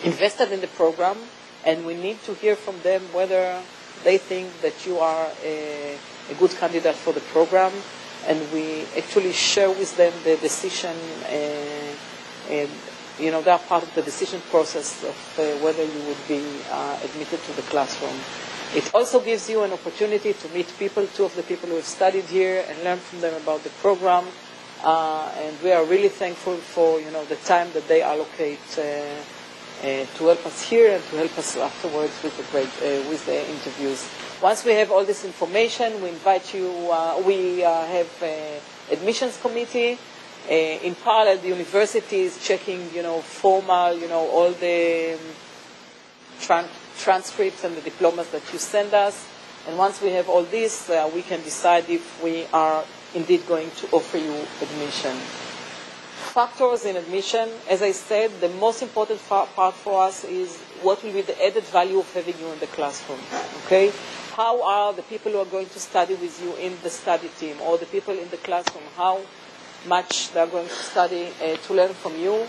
invested in the program, and we need to hear from them whether they think that you are a good candidate for the program. And we actually share with them the decision, they are part of the decision process of whether you would be admitted to the classroom. It also gives you an opportunity to meet people, 2 of the people who have studied here, and learn from them about the program. And we are really thankful for the time that they allocate to help us here and to help us afterwards with the interviews. Once we have all this information, we invite you. We have admissions committee. In parallel, the university is checking, formal, all the transcripts and the diplomas that you send us. And once we have all this, we can decide if we are indeed going to offer you admission. Factors in admission, as I said, the most important part for us is what will be the added value of having you in the classroom. Okay? How are the people who are going to study with you in the study team, or the people in the classroom, how much they are going to study to learn from you?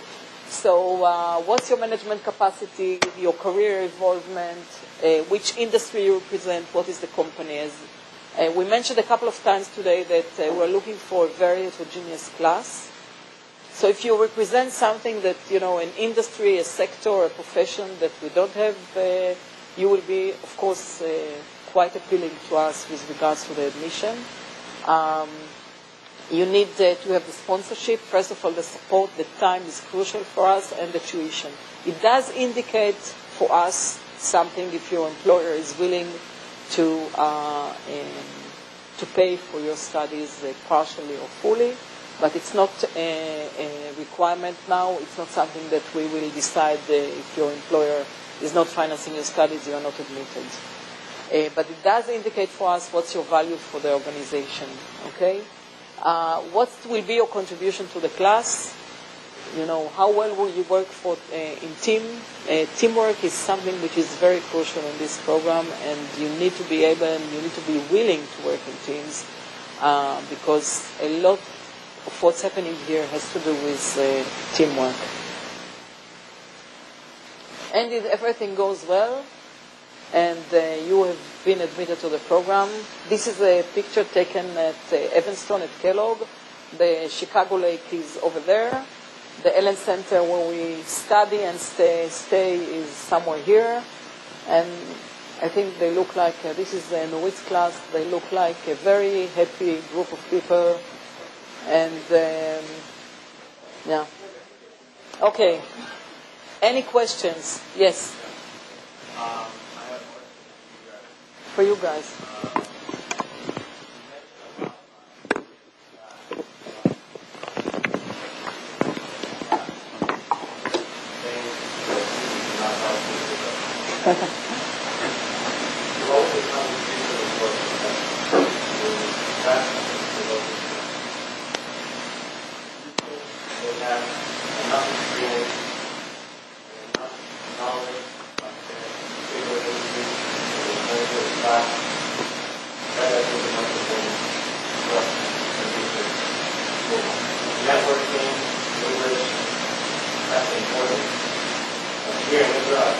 So what's your management capacity, your career involvement, which industry you represent, what is the company? We mentioned a couple of times today that we're looking for a very heterogeneous class. So if you represent something that, an industry, a sector, a profession that we don't have, you will be, of course, quite appealing to us with regards to the admission. You need to have the sponsorship. First of all, the support, the time is crucial for us, and the tuition. It does indicate for us something if your employer is willing to pay for your studies partially or fully. but it's not a requirement now. It's not something that we will decide if your employer is not financing your studies, you are not admitted. But it does indicate for us what's your value for the organization, okay? What will be your contribution to the class? You know, how well will you work in team? Teamwork is something which is very crucial in this program, and you need to be able and you need to be willing to work in teams because a lot of what's happening here has to do with teamwork. And if everything goes well, and you have been admitted to the program, this is a picture taken at Evanston at Kellogg. The Chicago Lake is over there. The Ellen Center where we study and stay is somewhere here. And I think they look like, this is the Norit's class, they look like a very happy group of people. And yeah. Okay. Any questions? Yes.
I have a question
For you guys.
Networking, English, that's important. Here in Israel,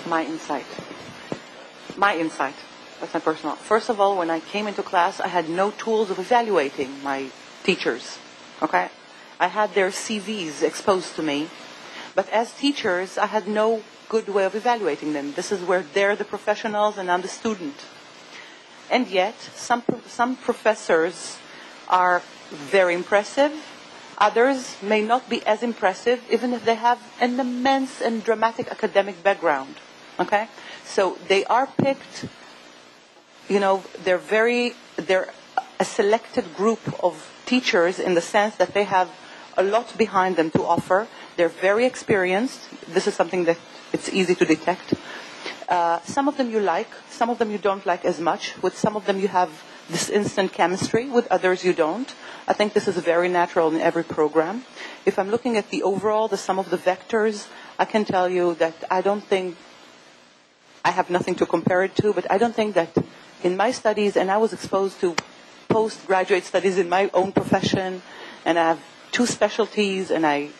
My insight. That's my personal. First of all, when I came into class, I had no tools of evaluating my teachers. Okay? I had their CVs exposed to me. But as teachers, I had no good way of evaluating them. This is where they're the professionals and I'm the student. And yet, some professors are very impressive. Others may not be as impressive, even if they have an immense and dramatic academic background. Okay? So they are picked, you know, they're a selected group of teachers in the sense that they have a lot behind them to offer. They're very experienced. This is something that it's easy to detect. Some of them you like, some of them you don't like as much. With some of them you have this instant chemistry, with others you don't. I think this is very natural in every program. If I'm looking at the overall, the sum of the vectors, I can tell you that I have nothing to compare it to, but I don't think that in my studies, and I was exposed to postgraduate studies in my own profession, and I have 2 specialties, and I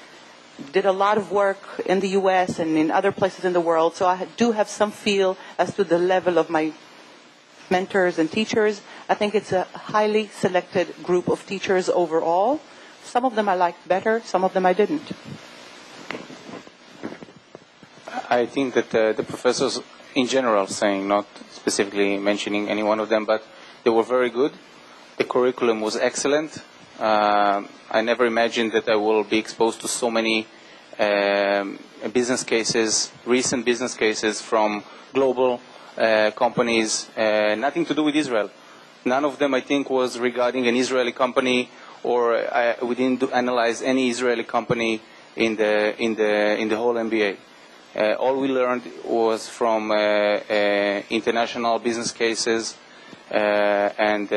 did a lot of work in the U.S. and in other places in the world, so I do have some feel as to the level of my mentors and teachers. I think it's a highly selected group of teachers overall. Some of them I liked better, some of them I didn't.
I think that the professors in general, saying, not specifically mentioning any one of them, but they were very good. The curriculum was excellent. I never imagined that I will be exposed to so many business cases, recent business cases from global companies, nothing to do with Israel. None of them, I think, was regarding an Israeli company, or we didn't analyze any Israeli company in the whole MBA. All we learned was from international business cases, and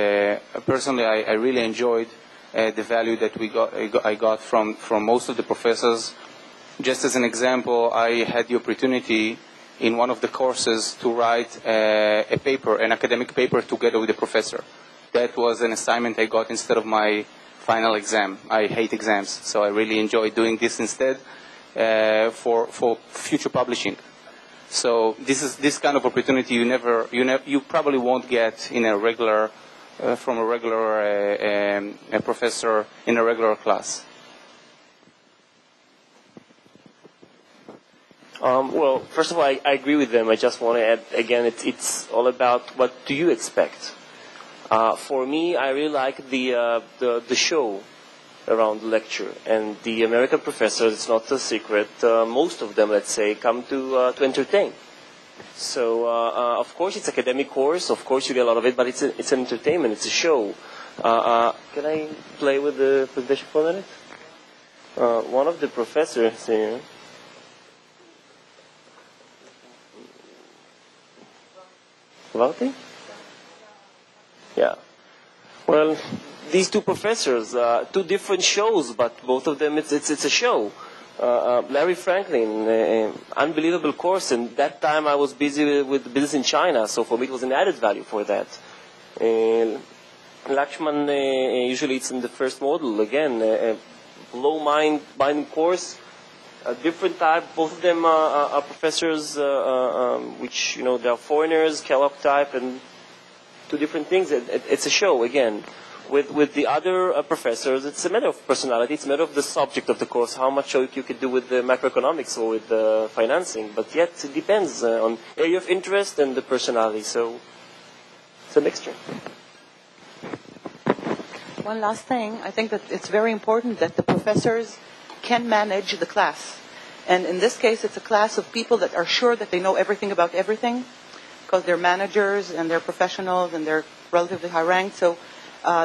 personally, I really enjoyed the value that I got from most of the professors. Just as an example, I had the opportunity in one of the courses to write a paper, an academic paper, together with the professor. That was an assignment I got instead of my final exam. I hate exams, so I really enjoyed doing this instead for future publishing. So this kind of opportunity you probably won't get in a regular from a regular professor in a regular class.
Well, first of all, I agree with them. I just want to add, again, it's all about what do you expect. For me, I really like the show around the lecture. And the American professors, it's not a secret, most of them, let's say, come to entertain. So, of course, it's academic course. Of course, you get a lot of it, but it's an entertainment. It's a show. Can I play with the presentation for a minute? One of the professors here. Valti? Yeah. Well, these two professors, two different shows, but both of them, it's a show. Larry Franklin, unbelievable course, and that time I was busy with business in China, so for me it was an added value for that. Lakshman, usually it's in the first model, again, a low-minding course, a different type. Both of them are professors, which, they are foreigners, Kellogg type, and two different things. It's a show, again. With the other professors, it's a matter of personality. It's a matter of the subject of the course, how much you could do with the macroeconomics or with the financing. But yet, it depends on area of interest and the personality. So, it's a mixture.
One last thing. I think that it's very important that the professors can manage the class. And in this case, it's a class of people that are sure that they know everything about everything, because they're managers and they're professionals and they're relatively high ranked. So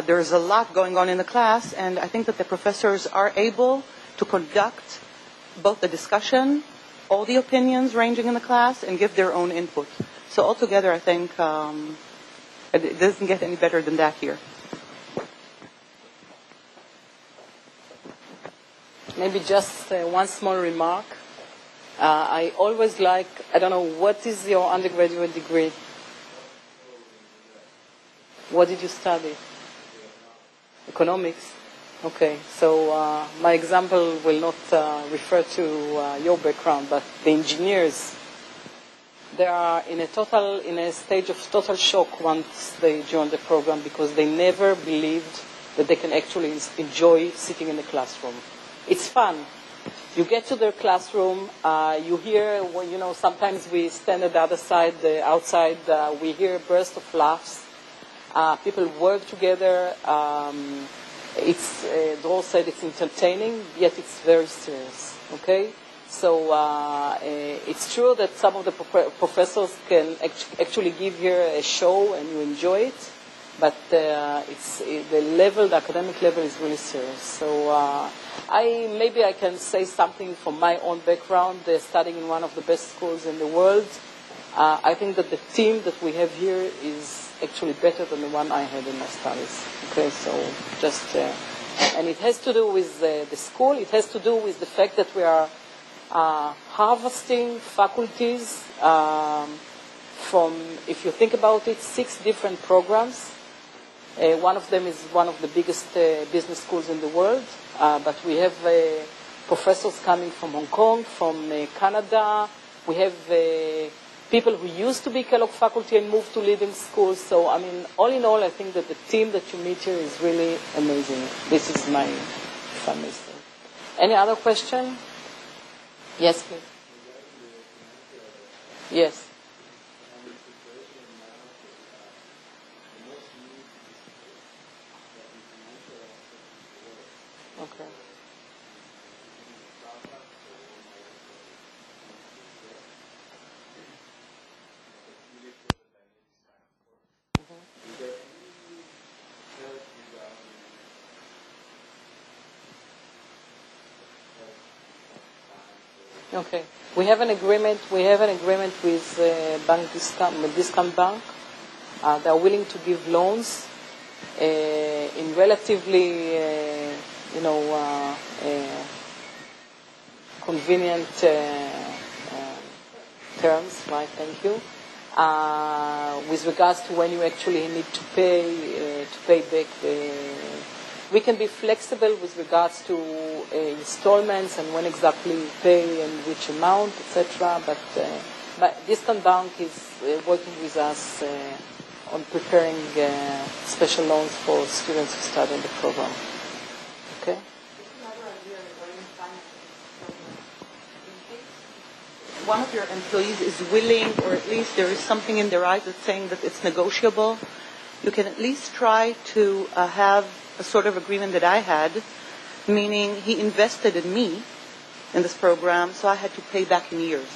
there's a lot going on in the class, and I think that the professors are able to conduct both the discussion, all the opinions ranging in the class, and give their own input. So altogether, I think it doesn't get any better than that here.
Maybe just one small remark. I always like, I don't know, what is your undergraduate degree? What did you study? Economics? Okay, so my example will not refer to your background, but the engineers, they are in a stage of total shock once they join the program, because they never believed that they can actually enjoy sitting in the classroom. It's fun. You get to their classroom, you hear, sometimes we stand at the other side, outside, we hear a burst of laughs. People work together. Dror said it's entertaining, yet it's very serious. Okay? So it's true that some of the professors can actually give here a show and you enjoy it, but the academic level is really serious. So maybe I can say something from my own background, studying in one of the best schools in the world. I think that the team that we have here is actually better than the one I had in my studies. Okay, so just, and it has to do with the school. It has to do with the fact that we are harvesting faculties from, if you think about it, 6 different programs. One of them is one of the biggest business schools in the world, but we have professors coming from Hong Kong, from Canada. We have people who used to be Kellogg faculty and moved to leading schools. So, I mean, all in all, I think that the team that you meet here is really amazing. This is my family. Any other question? Yes, please. Yes. Okay. Okay. We have an agreement. We have an agreement with Discount Bank. They are willing to give loans in relatively, convenient terms. Right. Thank you. With regards to when you actually need to pay back we can be flexible with regards to installments and when exactly you pay and which amount, etc. But Discount Bank is working with us on preparing special loans for students who study in the program. Okay.
One of your employees is willing, or at least there is something in their eyes that's saying that it's negotiable, you can at least try to have a sort of agreement that I had, meaning he invested in me in this program, so I had to pay back in years.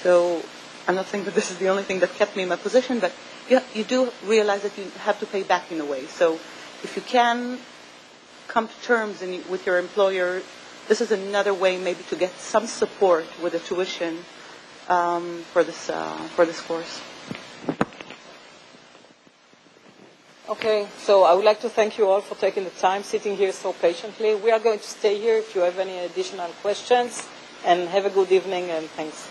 So I'm not saying that this is the only thing that kept me in my position, but you do realize that you have to pay back in a way. So if you can come to terms with your employer, this is another way maybe to get some support with the tuition for this course.
Okay, so I would like to thank you all for taking the time, sitting here so patiently. We are going to stay here if you have any additional questions, and have a good evening, and thanks.